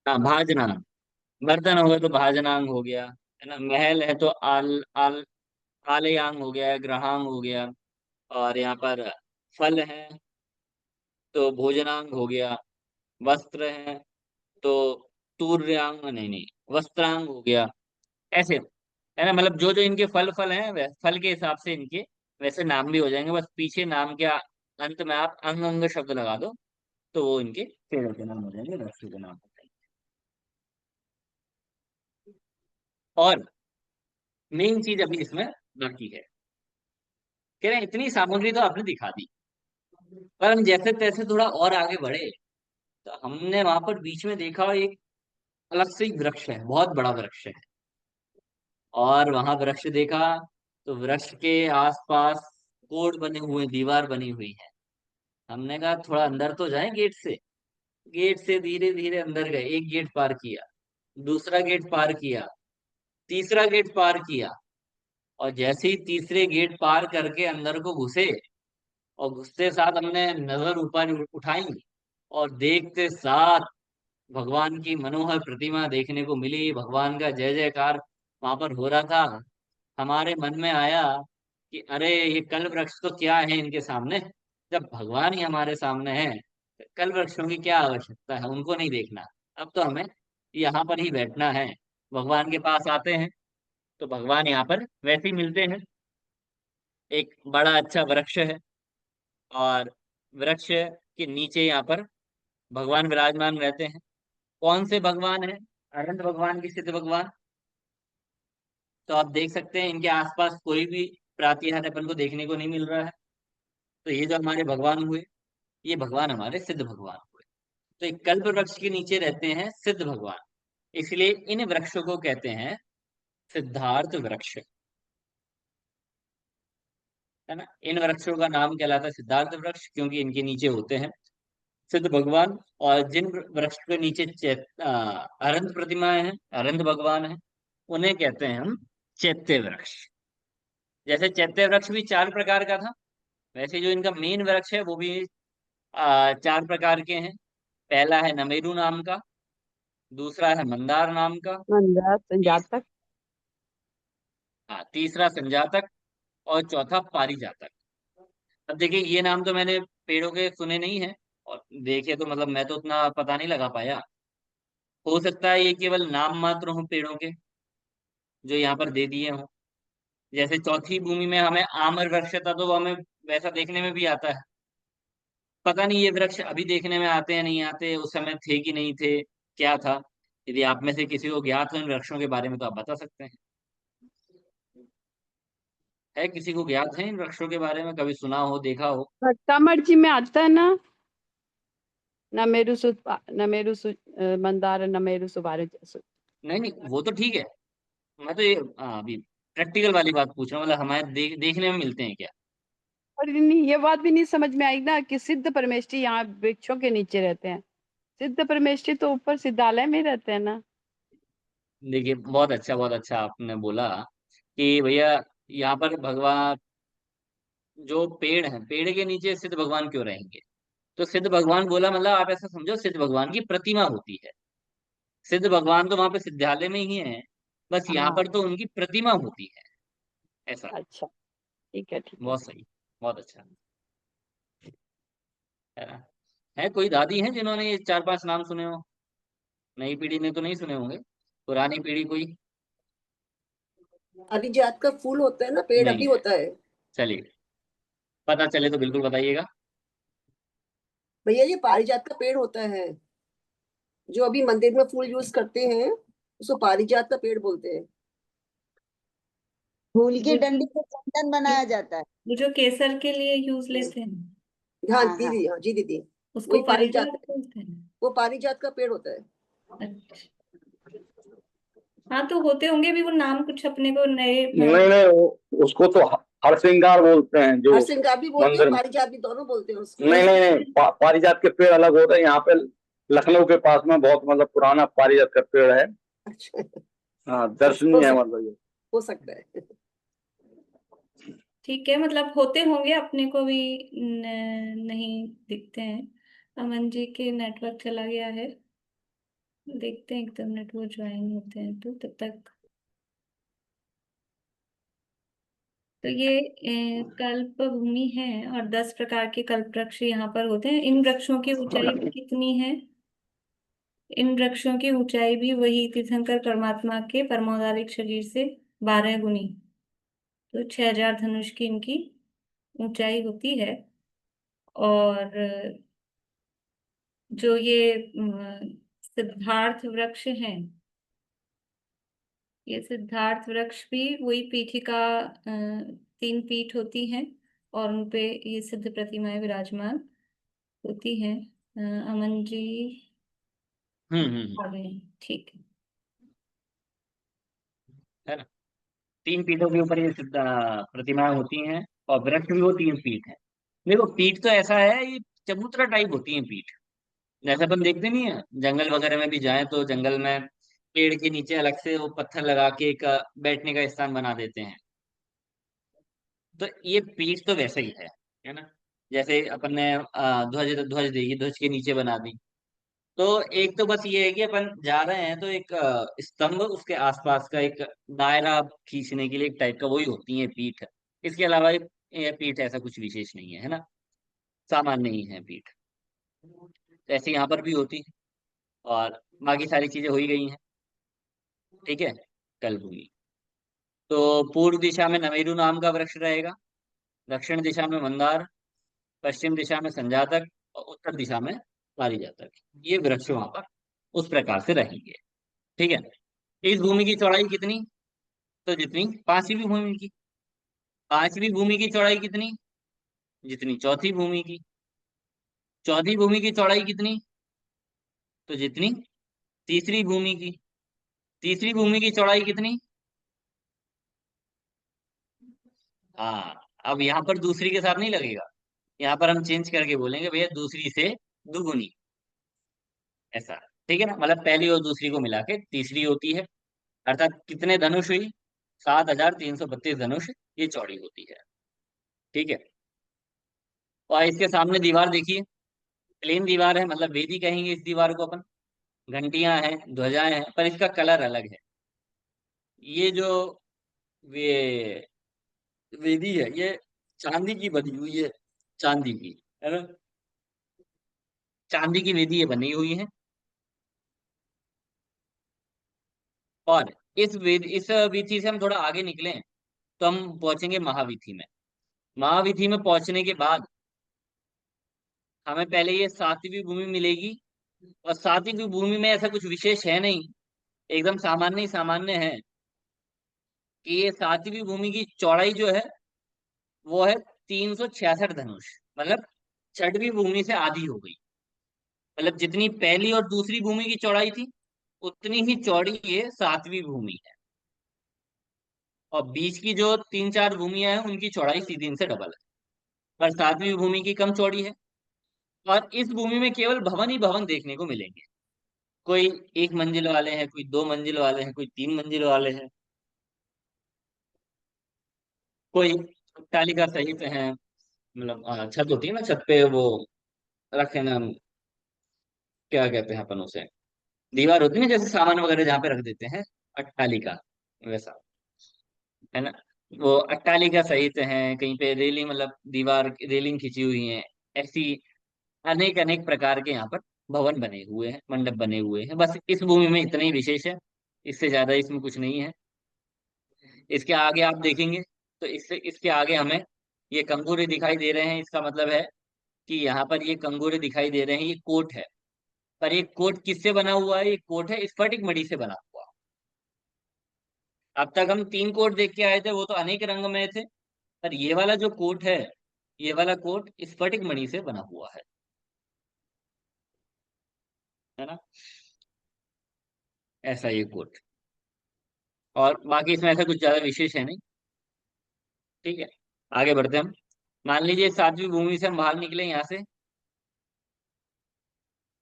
हाँ, भाजनांग। बर्तन हो गया तो भाजनांग हो गया। है ना। महल है तो आलयांग हो गया, ग्रहांग हो गया। और यहाँ पर फल है तो भोजनांग हो गया। वस्त्र है तो तूर्यांग, नहीं नहीं, वस्त्रांग हो गया। ऐसे है ना। मतलब जो जो इनके फल फल हैं फल के हिसाब से इनके वैसे नाम भी हो जाएंगे। बस पीछे नाम के अंत में आप अंग अंग शब्द लगा दो तो वो इनके पेड़ों के नाम हो जाएंगे, वृक्षों के नाम हो जाएंगे। और मेन चीज अभी इसमें बाकी है। कह रहे हैं इतनी सामग्री तो आपने दिखा दी, पर हम जैसे तैसे थोड़ा और आगे बढ़े तो हमने वहां पर बीच में देखा एक अलग से एक वृक्ष है, बहुत बड़ा वृक्ष है। और वहां वृक्ष देखा तो वृक्ष के आसपास कोड बने हुए, दीवार बनी हुई है। हमने कहा थोड़ा अंदर तो जाएं गेट से। गेट से धीरे धीरे अंदर गए, एक गेट पार किया, दूसरा गेट पार किया, तीसरा गेट पार किया। और जैसे ही तीसरे गेट पार करके अंदर को घुसे और घुसते साथ हमने नजर ऊपर उठाई और देखते साथ भगवान की मनोहर प्रतिमा देखने को मिली। भगवान का जय जयकार वहां पर हो रहा था। हमारे मन में आया कि अरे ये कल्प वृक्ष तो क्या है इनके सामने, जब भगवान ही हमारे सामने है तो कल्प वृक्षों की क्या आवश्यकता है, उनको नहीं देखना। अब तो हमें यहाँ पर ही बैठना है। भगवान के पास आते हैं तो भगवान यहाँ पर वैसे ही मिलते हैं। एक बड़ा अच्छा वृक्ष है और वृक्ष के नीचे यहाँ पर भगवान विराजमान रहते हैं। कौन से भगवान है? अनंत भगवान की, सिद्ध भगवान। तो आप देख सकते हैं इनके आसपास कोई भी प्रातिहार अपन को देखने को नहीं मिल रहा है। तो ये जो हमारे भगवान हुए, ये भगवान हमारे सिद्ध भगवान हुए। तो एक कल्प वृक्ष के नीचे रहते हैं सिद्ध भगवान, इसलिए इन वृक्षों को कहते हैं सिद्धार्थ वृक्ष। है ना। इन वृक्षों का नाम कहलाता है सिद्धार्थ वृक्ष, क्योंकि इनके नीचे होते हैं सिद्ध भगवान। और जिन वृक्ष के नीचे अरंत प्रतिमाएं हैं, अरंत भगवान है, उन्हें कहते हैं हम चैत्य वृक्ष। जैसे चैत्य वृक्ष भी 4 प्रकार का था, वैसे जो इनका मेन वृक्ष है वो भी 4 प्रकार के हैं। पहला है नमेरु नाम का, दूसरा है मंदार नाम का, मंदार तीस, संजातक। तीसरा संजातक, और चौथा पारिजातक। अब देखिए ये नाम तो मैंने पेड़ों के सुने नहीं है, और देखे तो मतलब मैं तो उतना पता नहीं लगा पाया। हो सकता है ये केवल नाम मात्र हो पेड़ों के जो यहाँ पर दे दिए हों। जैसे चौथी भूमि में हमें आम्र वृक्ष था तो वो हमें वैसा देखने में भी आता है। पता नहीं ये वृक्ष अभी देखने में आते हैं नहीं आते, उस समय थे कि नहीं थे, क्या था। यदि आप में से किसी को ज्ञात हो इन वृक्षों के बारे में तो आप बता सकते हैं। है किसी को ज्ञात है इन वृक्षों के बारे में, कभी सुना हो, देखा हो? कामड़ जी में आता है ना, नमेरु मंदार नमेरु सुबारे। नहीं नहीं, वो तो ठीक है। मैं तो ये अभी प्रैक्टिकल वाली बात पूछ रहा हूँ, मतलब हमारे देखने में मिलते हैं क्या? और नहीं, ये बात भी नहीं समझ में आई ना कि सिद्ध परमेष्ठी यहाँ वृक्षों के नीचे रहते हैं। सिद्ध परमेष्ठी तो ऊपर सिद्धालय में रहते हैं ना। देखिए बहुत अच्छा आपने बोला कि भैया यहाँ पर भगवान जो पेड़ हैं, पेड़ के नीचे सिद्ध भगवान क्यों रहेंगे? तो सिद्ध भगवान बोला, मतलब आप ऐसा समझो सिद्ध भगवान की प्रतिमा होती है। सिद्ध भगवान तो वहां पे सिद्धालय में ही है, बस यहाँ हाँ। पर तो उनकी प्रतिमा होती है। ऐसा। अच्छा, ठीक है, ठीक है। बहुत सही। बहुत अच्छा। है ना। है कोई दादी है जिन्होंने ये चार पांच नाम सुने हो? नई पीढ़ी ने तो नहीं सुने होंगे, पुरानी पीढ़ी कोई? पारिजात का फूल होता है ना, पेड़ नहीं अभी है। होता है। चलिए, पता चले तो बिल्कुल बताइएगा। भैया ये पारिजात का पेड़ होता है, जो अभी मंदिर में फूल यूज करते हैं, उसको पारिजात का पेड़ बोलते हैं। फूल की वो डंडी से चंदन बनाया जाता है। वो जो केसर के लिए यूज लेते हैं, हाँ हाँ हाँ। दीदी, हाँ जी दीदी। उसको वही पारिजात, पारिजात बोलते हैं। वो पारिजात का पेड़ होता है। अच्छा। हाँ, तो होते होंगे भी वो नाम कुछ अपने को नए नहीं नहीं, उसको तो हरसिंगार बोलते हैं जो हरसिंगार भी बोलते हैं, मंदिर में। पारिजात भी, दोनों बोलते हैं उसको। नहीं नहीं नहीं, पारिजात के पेड़ अलग होते हैं। यहाँ पे लखनऊ के पास में बहुत मतलब पुराना पारिजात का पेड़ है। अच्छा, हाँ, हो दर्शनीय है सकता, मतलब ये। हो सकता है। ठीक है, मतलब होते होंगे, अपने को भी नहीं दिखते हैं। अमन जी के नेटवर्क चला गया है, देखते हैं एकदम नेट वो ज्वाइन होते हैं तो तब तक। तो ये कल्प भूमि है और 10 प्रकार के कल्प वृक्ष यहाँ पर होते हैं। इन वृक्षों की ऊंचाई भी कितनी है? इन वृक्षों की ऊंचाई भी वही तीर्थंकर परमात्मा के परमौदारिक शरीर से 12 गुनी, तो 6000 धनुष की इनकी ऊंचाई होती है। और जो ये सिद्धार्थ वृक्ष हैं, ये सिद्धार्थ वृक्ष भी वही पीठिका, 3 पीठ होती हैं और उनपे ये सिद्ध प्रतिमाएं विराजमान होती हैं। अमन जी हम्म। आ गए हैं, ठीक है। है ना। 3 पीठों के ऊपर ये प्रतिमाएं होती हैं, और वृक्ष भी वो 3 पीठ है। देखो, पीठ तो ऐसा है, ये चबूतरा टाइप होती है पीठ। जैसे अपन देखते नहीं है, जंगल वगैरह में भी जाएं तो जंगल में पेड़ के नीचे अलग से वो पत्थर लगा के एक बैठने का स्थान बना देते हैं। तो ये पीठ तो वैसे ही है ना। जैसे अपन ने ध्वज ध्वज देगी, ध्वज के नीचे बना दी। तो एक तो बस ये है कि अपन जा रहे हैं तो एक स्तंभ, उसके आसपास का एक दायरा खींचने के लिए एक टाइप का वही होती है पीठ। इसके अलावा ये पीठ ऐसा कुछ विशेष नहीं है ना, सामान्य ही है पीठ। ऐसे यहाँ पर भी होती है। और बाकी सारी चीजें हो ही गई हैं। ठीक है। कल भूमि। तो पूर्व दिशा में नमेरु नाम का वृक्ष रहेगा, दक्षिण दिशा में मंदार, पश्चिम दिशा में संजातक, और उत्तर दिशा में पारिजातक। ये वृक्ष वहां पर उस प्रकार से रहेंगे। ठीक है। इस भूमि की चौड़ाई कितनी? तो जितनी पांचवी भूमि की। पांचवी भूमि की चौड़ाई कितनी? जितनी चौथी भूमि की। चौथी भूमि की चौड़ाई कितनी? तो जितनी तीसरी भूमि की। तीसरी भूमि की चौड़ाई कितनी? हाँ। अब यहाँ पर दूसरी के साथ नहीं लगेगा, यहाँ पर हम चेंज करके बोलेंगे भैया दूसरी से दुगुनी। ऐसा। ठीक है ना, मतलब पहली और दूसरी को मिला के तीसरी होती है। अर्थात कितने धनुष हुई? 7332 धनुष ये चौड़ी होती है। ठीक है। और इसके सामने दीवार देखिए, प्लेन दीवार है, मतलब वेदी कहेंगे इस दीवार को अपन। घंटियां हैं, ध्वजाएं हैं, पर इसका कलर अलग है। ये जो वे वेदी है, ये चांदी की बनी हुई है। चांदी की, है ना। चांदी की वेदी ये बनी हुई है। और इस वीथी से हम थोड़ा आगे निकले तो हम पहुंचेंगे महावीथी में। महावीथी में पहुंचने के बाद हमें पहले ये सातवीं भूमि मिलेगी। और सातवीं भूमि में ऐसा कुछ विशेष है नहीं, एकदम सामान्य ही सामान्य है कि ये सातवीं भूमि की चौड़ाई जो है वो है 366 धनुष। मतलब छठवीं भूमि से आधी हो गई। मतलब जितनी पहली और दूसरी भूमि की चौड़ाई थी, उतनी ही चौड़ी ये सातवीं भूमि है। और बीच की जो 3 4 भूमियां हैं उनकी चौड़ाई सीधी इनसे डबल है। पर सातवीं भूमि की कम चौड़ी है। और इस भूमि में केवल भवन ही भवन देखने को मिलेंगे। कोई 1 मंजिल वाले हैं, कोई 2 मंजिल वाले हैं, कोई 3 मंजिल वाले हैं, कोई तालिका सहित हैं। मतलब छत होती है ना, छत पे वो रखे ना, क्या कहते हैं अपन उसे, दीवार होती है ना जैसे सामान वगैरह जहाँ पे रख देते हैं, अट्टालिका, वैसा, है ना। वो अट्टालिका सहित है, कहीं पे रेलिंग, मतलब दीवार रेलिंग खींची हुई है, ऐसी अनेक अनेक प्रकार के यहाँ पर भवन बने हुए हैं, मंडप बने हुए हैं। बस इस भूमि में इतना ही विशेष है, इससे ज्यादा इसमें कुछ नहीं है। इसके आगे आप देखेंगे तो इससे इसके आगे हमें ये कंगूरे दिखाई दे रहे हैं, इसका मतलब है कि यहाँ पर ये कंगूरे दिखाई दे रहे हैं, ये कोट है। पर ये कोट किससे बना हुआ है? ये कोट है स्फटिक मणि से बना हुआ। अब तक हम तीन कोट देख के आए थे, वो तो अनेक रंग में थे, पर ये वाला जो कोट है, ये वाला कोट स्फटिक मणि से बना हुआ है ना। ऐसा ये कोट, और बाकी इसमें ऐसा कुछ ज्यादा विशेष है नहीं। ठीक है, आगे बढ़ते हैं हम। मान लीजिए सातवीं भूमि से हम बाहर निकले यहाँ से,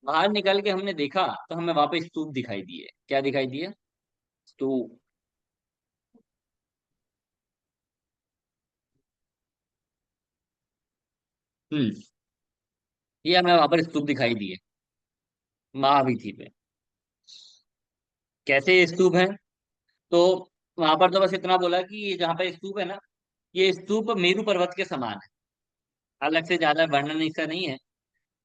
बाहर निकल के हमने देखा तो हमें वहां पे स्तूप दिखाई दिए। क्या दिखाई दिए? स्तूप। हम्म, ये हमें वहां पर स्तूप दिखाई दिए, महावीथी पे। कैसे ये स्तूप है? तो वहां पर तो बस इतना बोला कि ये जहाँ पे स्तूप है ना, ये स्तूप मेरु पर्वत के समान है। अलग से ज्यादा वर्णन इसका नहीं है।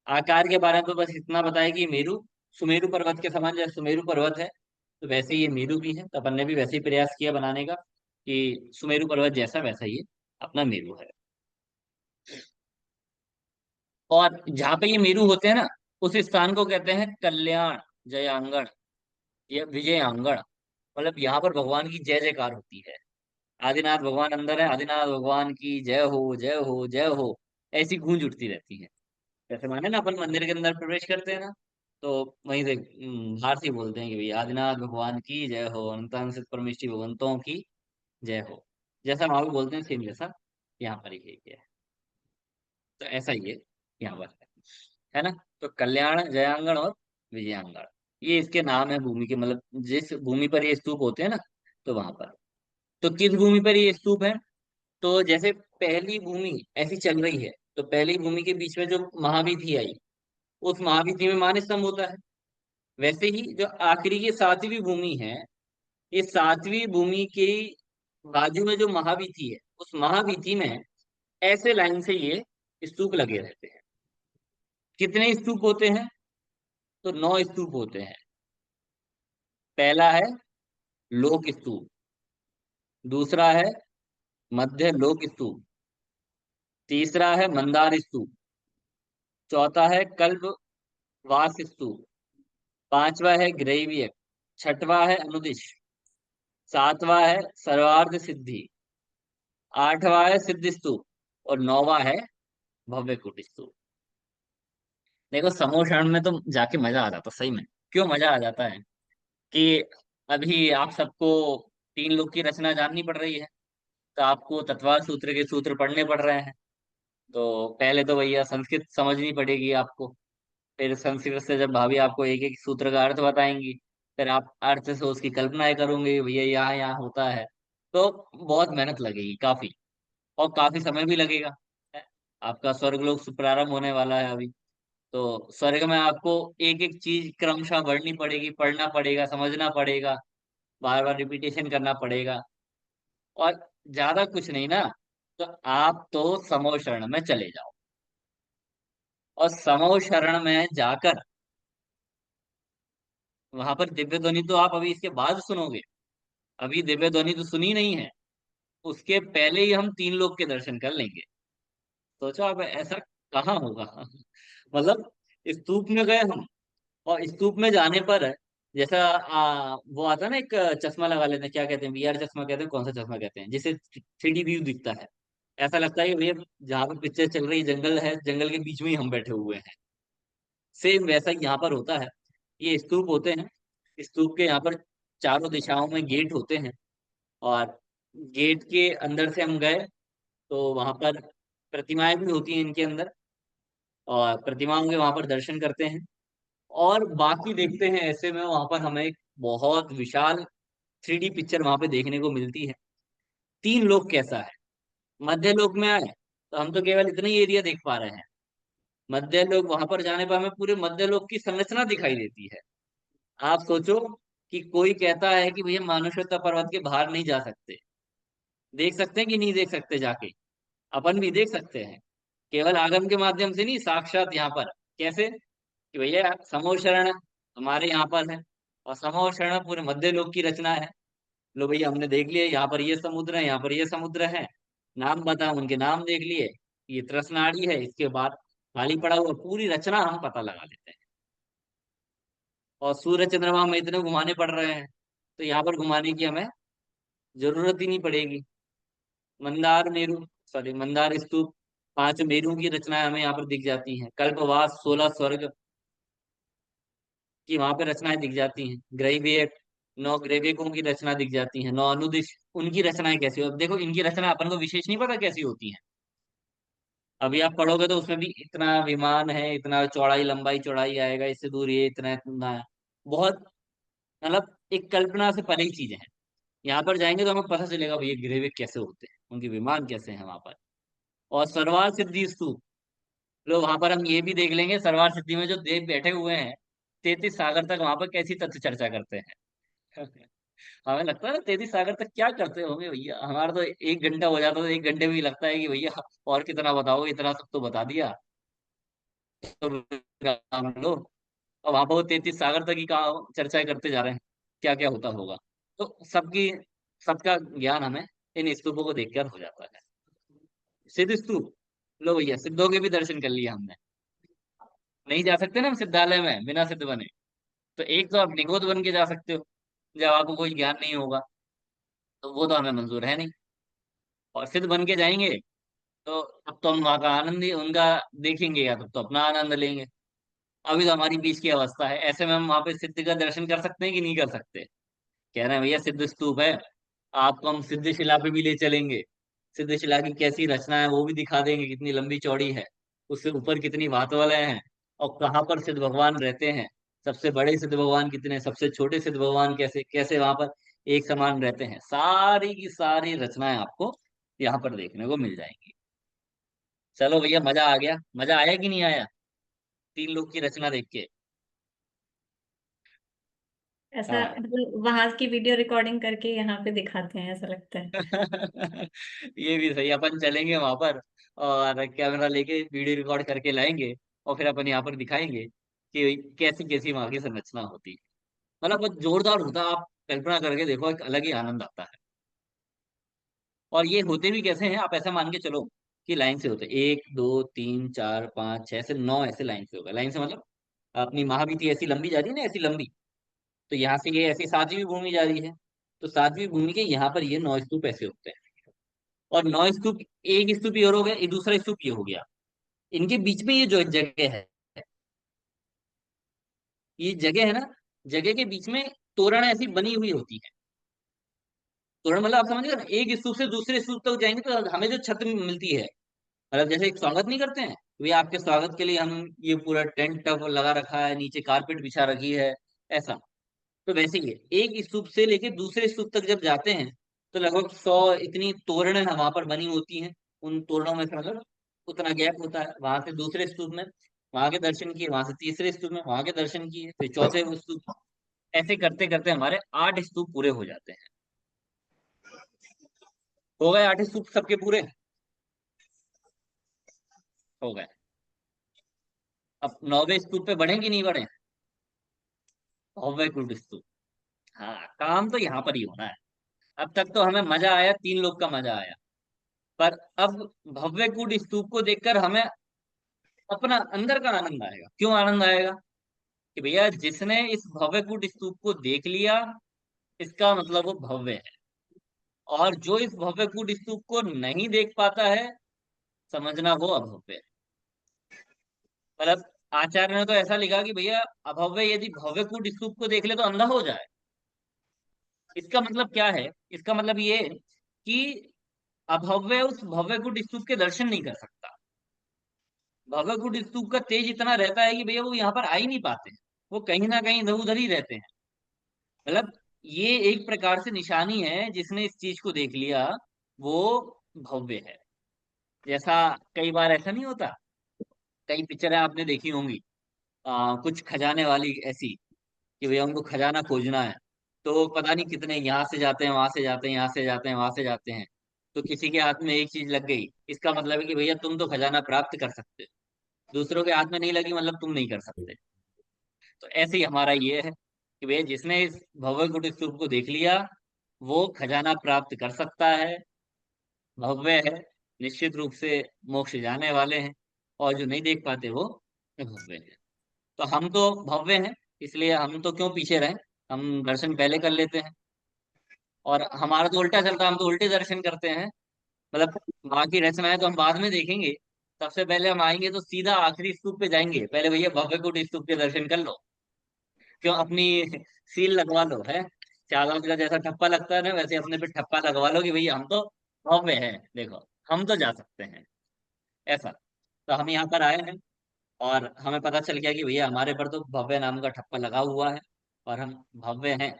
आकार के बारे में तो बस इतना बताया कि मेरु, सुमेरु पर्वत के समान, जैसे सुमेरु पर्वत है तो वैसे ये मेरु भी है। तो अपन ने भी वैसे ही प्रयास किया बनाने का कि सुमेरु पर्वत जैसा वैसा ही अपना मेरु है। और जहाँ पे ये मेरु होते हैं ना, उस स्थान को कहते हैं कल्याण जयांगण या विजयांगण। मतलब यहाँ पर भगवान की जय जयकार होती है। आदिनाथ भगवान अंदर है, आदिनाथ भगवान की जय हो जय हो जय हो, ऐसी गूंज उठती रहती है। जैसे माने ना अपन मंदिर के अंदर प्रवेश करते हैं ना, तो वहीं से बाहर से ही बोलते हैं कि भाई आदिनाथ भगवान की जय हो, अनंतान से परमेष्टि भगवंतों की जय हो। जैसा वहां भी बोलते हैं सेम जैसा यहाँ पर ही है। तो ऐसा ही है यहाँ पर, है ना। तो कल्याण जयांगण और विजयांगण, ये इसके नाम है भूमि के, मतलब जिस भूमि पर ये स्तूप होते हैं ना, तो वहां पर। तो किस भूमि पर ये स्तूप है? तो जैसे पहली भूमि ऐसी चल रही है, तो पहली भूमि के बीच में जो महावीथी आई, उस महावीथी में मान स्तंभ होता है। वैसे ही जो आखिरी की सातवीं भूमि है, ये सातवीं भूमि के बाजू में जो महावीथी है, उस महावीथी में ऐसे लाइन से ये स्तूप लगे रहते हैं। कितने स्तूप होते हैं? तो 9 स्तूप होते हैं। पहला है लोक स्तूप, दूसरा है मध्य लोक स्तूप, तीसरा है मंदार स्तूप, चौथा है कल्प वास स्तूप, पांचवा है ग्रेवियक, छठवा है अनुदिश, सातवां है सर्वार्थ सिद्धि, आठवां है सिद्ध स्तूप, और नौवां है भव्य कुट स्तूप। देखो समोशरण में तो जाके मजा आ जाता सही में। क्यों मजा आ जाता है? कि अभी आप सबको तीन लोग की रचना जाननी पड़ रही है, तो आपको तत्वार सूत्र के सूत्र पढ़ने पड़ रहे हैं। तो पहले तो भैया संस्कृत समझनी पड़ेगी आपको, फिर संस्कृत से जब भाभी आपको एक एक सूत्र का अर्थ बताएंगी, फिर आप अर्थ से उसकी कल्पनाएं करोगे, भैया यहाँ यहाँ होता है। तो बहुत मेहनत लगेगी काफी, और काफी समय भी लगेगा। आपका स्वर्गलोक प्रारंभ होने वाला है अभी। तो स्वर्ग में आपको एक एक चीज क्रमशः पढ़नी पड़ेगी, पढ़ना पड़ेगा, समझना पड़ेगा, बार बार रिपीटेशन करना पड़ेगा। और ज्यादा कुछ नहीं ना, तो आप तो समूह शरण में चले जाओ, और समूह शरण में जाकर वहां पर दिव्य ध्वनि तो आप अभी इसके बाद सुनोगे। अभी दिव्य ध्वनि तो सुनी नहीं है, उसके पहले ही हम तीन लोग के दर्शन कर लेंगे। सोचो आप, ऐसा कहाँ होगा? मतलब स्तूप में गए हम, और स्तूप में जाने पर जैसा वो आता है ना, एक चश्मा लगा लेते हैं, क्या कहते हैं, वीआर चश्मा कहते हैं, कौन सा चश्मा कहते हैं, जिसे 3D व्यू दिखता है। ऐसा लगता है कि भैया जहाँ पे पिक्चर चल रही है जंगल है, जंगल के बीच में ही हम बैठे हुए हैं। सेम वैसा ही यहाँ पर होता है। ये स्तूप होते हैं, स्तूप के यहाँ पर चारों दिशाओं में गेट होते हैं, और गेट के अंदर से हम गए तो वहां पर प्रतिमाएं भी होती हैं इनके अंदर, और प्रतिमाओं के वहां पर दर्शन करते हैं। और बाकी देखते हैं ऐसे में वहां पर हमें एक बहुत विशाल 3D पिक्चर वहां पे देखने को मिलती है। तीन लोग कैसा है? मध्य लोक में आए तो हम तो केवल इतना ही एरिया देख पा रहे हैं, मध्यलोक, वहां पर जाने पर हमें पूरे मध्यलोक की संरचना दिखाई देती है। आप सोचो कि कोई कहता है कि भैया मानुषोत्तर पर्वत के बाहर नहीं जा सकते, देख सकते हैं कि नहीं देख सकते जाके? अपन भी देख सकते हैं, केवल आगम के माध्यम से नहीं, साक्षात यहाँ पर। कैसे? कि भैया समोशरण हमारे यहाँ पर है, और समोशरण पूरे मध्य लोक की रचना है। लो भैया, हमने देख लिया, यहाँ पर ये समुद्र है, यहाँ पर ये समुद्र है, नाम बता, उनके नाम देख लिए, ये तृष्णाड़ी है, इसके बाद खाली पड़ा हुआ पूरी रचना हम पता लगा लेते हैं। और सूर्य चंद्रमा में इतने घुमाने पड़ रहे हैं, तो यहाँ पर घुमाने की हमें जरूरत ही नहीं पड़ेगी। मंदार मेरू, सॉरी मंदार स्तूप, 5 मेरू की रचनाएं हमें यहाँ पर दिख जाती हैं। कल्पवास, 16 स्वर्ग की वहां पे रचनाएं दिख जाती हैं। ग्रैविएट, 9 ग्रैविकों की रचना दिख जाती है। 9 अनुदिश, उनकी रचनाएं कैसी हो? अब देखो, इनकी रचना अपन को विशेष नहीं पता कैसी होती है। अभी आप पढ़ोगे तो उसमें भी इतना विमान है, इतना चौड़ाई लंबाई चौड़ाई आएगा, इससे दूर ये इतना इतना है। बहुत, मतलब एक कल्पना से परे ही चीजें हैं। यहाँ पर जाएंगे तो हमें पता चलेगा भैया ग्रैविक कैसे होते हैं, उनके विमान कैसे हैं वहां पर। और सरवार सिद्धि स्तूप, लोग वहां पर हम ये भी देख लेंगे, सरवार सिद्धि में जो देव बैठे हुए हैं 33 सागर तक, वहां पर कैसी तथ्य चर्चा करते हैं। हमें लगता है ना 33 सागर तक क्या करते होंगे भैया, हमारा तो 1 घंटा हो जाता, तो 1 घंटे में ही लगता है कि भैया और कितना बताओ, इतना सब तो बता दिया। तो काम लो, और वहां पर वो 33 सागर तक ही कहा चर्चा करते जा रहे हैं, क्या क्या होता होगा। तो सबका ज्ञान हमें इन स्तूपों को देखकर हो जाता है। सिद्ध स्तूप, लो भैया सिद्धों के भी दर्शन कर लिए हमने। नहीं जा सकते ना हम सिद्धालय में बिना सिद्ध बने, तो एक तो आप निगोद बन के जा सकते हो, जब आपको कोई ज्ञान नहीं होगा, तो वो तो हमें मंजूर है नहीं। और सिद्ध बन के जाएंगे तो अब तो हम वहां का आनंद ही उनका देखेंगे, या तब तो अपना आनंद लेंगे। अभी तो हमारी बीच की अवस्था है, ऐसे में हम वहां पे सिद्ध का दर्शन कर सकते हैं कि नहीं कर सकते? कह रहे हैं भैया सिद्ध स्तूप है, आपको हम सिद्ध शिला पे भी ले चलेंगे, सिद्ध शिला की कैसी रचना है वो भी दिखा देंगे, कितनी लंबी चौड़ी है, उससे ऊपर कितनी वातवलय हैं, और कहाँ पर सिद्ध भगवान रहते हैं, सबसे बड़े सिद्ध भगवान कितने, सबसे छोटे सिद्ध भगवान कैसे कैसे वहां पर एक समान रहते हैं, सारी की सारी रचनाएं आपको यहाँ पर देखने को मिल जाएंगी। चलो भैया, मजा आ गया, मजा आया कि नहीं आया 3 लोग की रचना देख के? ऐसा हाँ। मतलब वहां की वीडियो रिकॉर्डिंग करके यहाँ पे दिखाते हैं, ऐसा लगता है। ये भी सही, अपन चलेंगे वहां पर और कैमरा लेके वीडियो रिकॉर्ड करके लाएंगे, और फिर अपन यहाँ पर दिखाएंगे कि कैसी कैसी वहां की संरचना होती है। मतलब वो जोरदार होता है, आप कल्पना करके देखो, एक अलग ही आनंद आता है। और ये होते भी कैसे हैं, आप ऐसा मान के चलो कि लाइन से होते हैं, 1 2 3 4 5 6 से 9 ऐसे लाइन से होगा। लाइन से मतलब अपनी महावीति ऐसी लंबी जा रही है ना, ऐसी लंबी, तो यहाँ से ये ऐसी 7वीं भूमि जा रही है, तो 7वीं भूमि के यहाँ पर ये 9 स्तूप ऐसे होते हैं। और 9 स्तूप, एक स्तूप ये और हो गया, ये दूसरा स्तूप ये हो गया, इनके बीच में ये जो जगह है, ये जगह है ना, जगह के बीच में तोरण ऐसी बनी हुई होती है। तोरण मतलब आप समझ गए ना, एक स्तूप से दूसरे स्तूप तक जाएंगे तो हमें जो छत मिलती है, मतलब जैसे एक स्वागत नहीं करते हैं, वे आपके स्वागत के लिए हम ये पूरा टेंट टप लगा रखा है, नीचे कारपेट बिछा रखी है, ऐसा। तो वैसे ही है, एक स्तूप से लेके दूसरे स्तूप तक जब जाते हैं, तो लगभग 100 इतनी तोरण वहां पर बनी होती हैं। उन तोरणों में से मतलब उतना गैप होता है, वहां से दूसरे स्तूप में वहां के दर्शन किए, वहां से तीसरे स्तूप में वहां के दर्शन किए, फिर चौथे स्तूप, ऐसे करते करते हमारे 8 स्तूप पूरे हो जाते हैं। हो गए 8 स्तूप सबके पूरे? हो गए। अब 9वें स्तूप पे बढ़े कि नहीं बढ़े? भव्य कूट स्तूप, हाँ, काम तो यहाँ पर ही होना है। अब तक तो हमें मजा आया, 3 लोग का मजा आया, पर अब भव्य कूट स्तूप को देखकर हमें अपना अंदर का आनंद आएगा। क्यों आनंद आएगा? कि भैया जिसने इस भव्य कूट स्तूप को देख लिया, इसका मतलब वो भव्य है। और जो इस भव्य कूट स्तूप को नहीं देख पाता है, समझना वो अभव्य है। मतलब आचार्य ने तो ऐसा लिखा कि भैया अभव्य यदि भव्य कूट स्तूप को देख ले तो अंधा हो जाए। इसका मतलब क्या है? इसका मतलब ये है कि अभव्य उस भव्य कूट स्तूप के दर्शन नहीं कर सकता। भव्य कूट स्तूप का तेज इतना रहता है कि भैया वो यहाँ पर आ ही नहीं पाते हैं, वो कहीं ना कहीं इधर उधर ही रहते हैं। मतलब ये एक प्रकार से निशानी है, जिसने इस चीज को देख लिया वो भव्य है। जैसा कई बार ऐसा नहीं होता कई पिक्चरें आपने देखी होंगी, कुछ खजाने वाली ऐसी, कि भैया उनको खजाना खोजना है, तो पता नहीं कितने यहाँ से जाते हैं, वहां से जाते हैं, यहाँ से जाते हैं, वहां से जाते हैं, तो किसी के हाथ में एक चीज लग गई, इसका मतलब है कि भैया तुम तो खजाना प्राप्त कर सकते हो, दूसरों के हाथ में नहीं लगी मतलब तुम नहीं कर सकते। तो ऐसे ही हमारा ये है कि भैया जिसने इस भव्य कुटीर स्तूप को देख लिया वो खजाना प्राप्त कर सकता है, भव्य है, निश्चित रूप से मोक्ष जाने वाले हैं, और जो नहीं देख पाते वो भव्य है। तो हम तो भव्य हैं, इसलिए हम तो क्यों पीछे रहे, हम दर्शन पहले कर लेते हैं। और हमारा तो उल्टा चलता है, हम तो उल्टे दर्शन करते हैं, मतलब बाकी रचनाएं तो हम बाद में देखेंगे, सबसे पहले हम आएंगे तो सीधा आखिरी स्तूप पे जाएंगे, पहले भैया भव्य कुटीर स्तूप के दर्शन कर लो, क्यों अपनी सील लगवा लो है, चादर का जैसा ठप्पा लगता है ना वैसे अपने पे ठप्पा लगवा लो कि भैया हम तो भव्य हैं, देखो हम तो जा सकते हैं, ऐसा। तो हम यहाँ पर आए हैं और हमें पता चल गया कि भैया हमारे पर तो भव्य नाम का ठप्पा लगा हुआ है और हम भव्य हैं।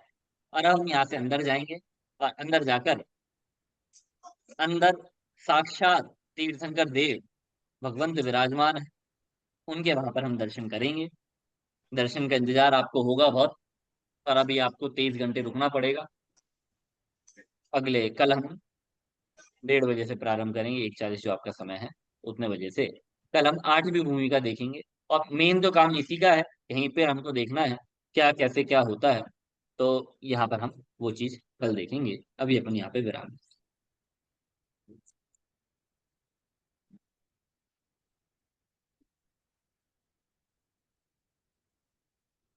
और अब हम यहाँ से अंदर जाएंगे और अंदर जाकर अंदर साक्षात तीर्थंकर देव भगवंत विराजमान है, उनके वहां पर हम दर्शन करेंगे। दर्शन का इंतजार आपको होगा बहुत, और अभी आपको 23 घंटे रुकना पड़ेगा। अगले कल हम 1:30 बजे से प्रारंभ करेंगे, 1:40 जो आपका समय है उतने बजे से कल हम 8वीं भूमिका देखेंगे। और मेन तो काम इसी का है, यहीं पे हमको देखना है क्या कैसे क्या होता है, तो यहाँ पर हम वो चीज कल देखेंगे। अभी अपन यहाँ पे विराम।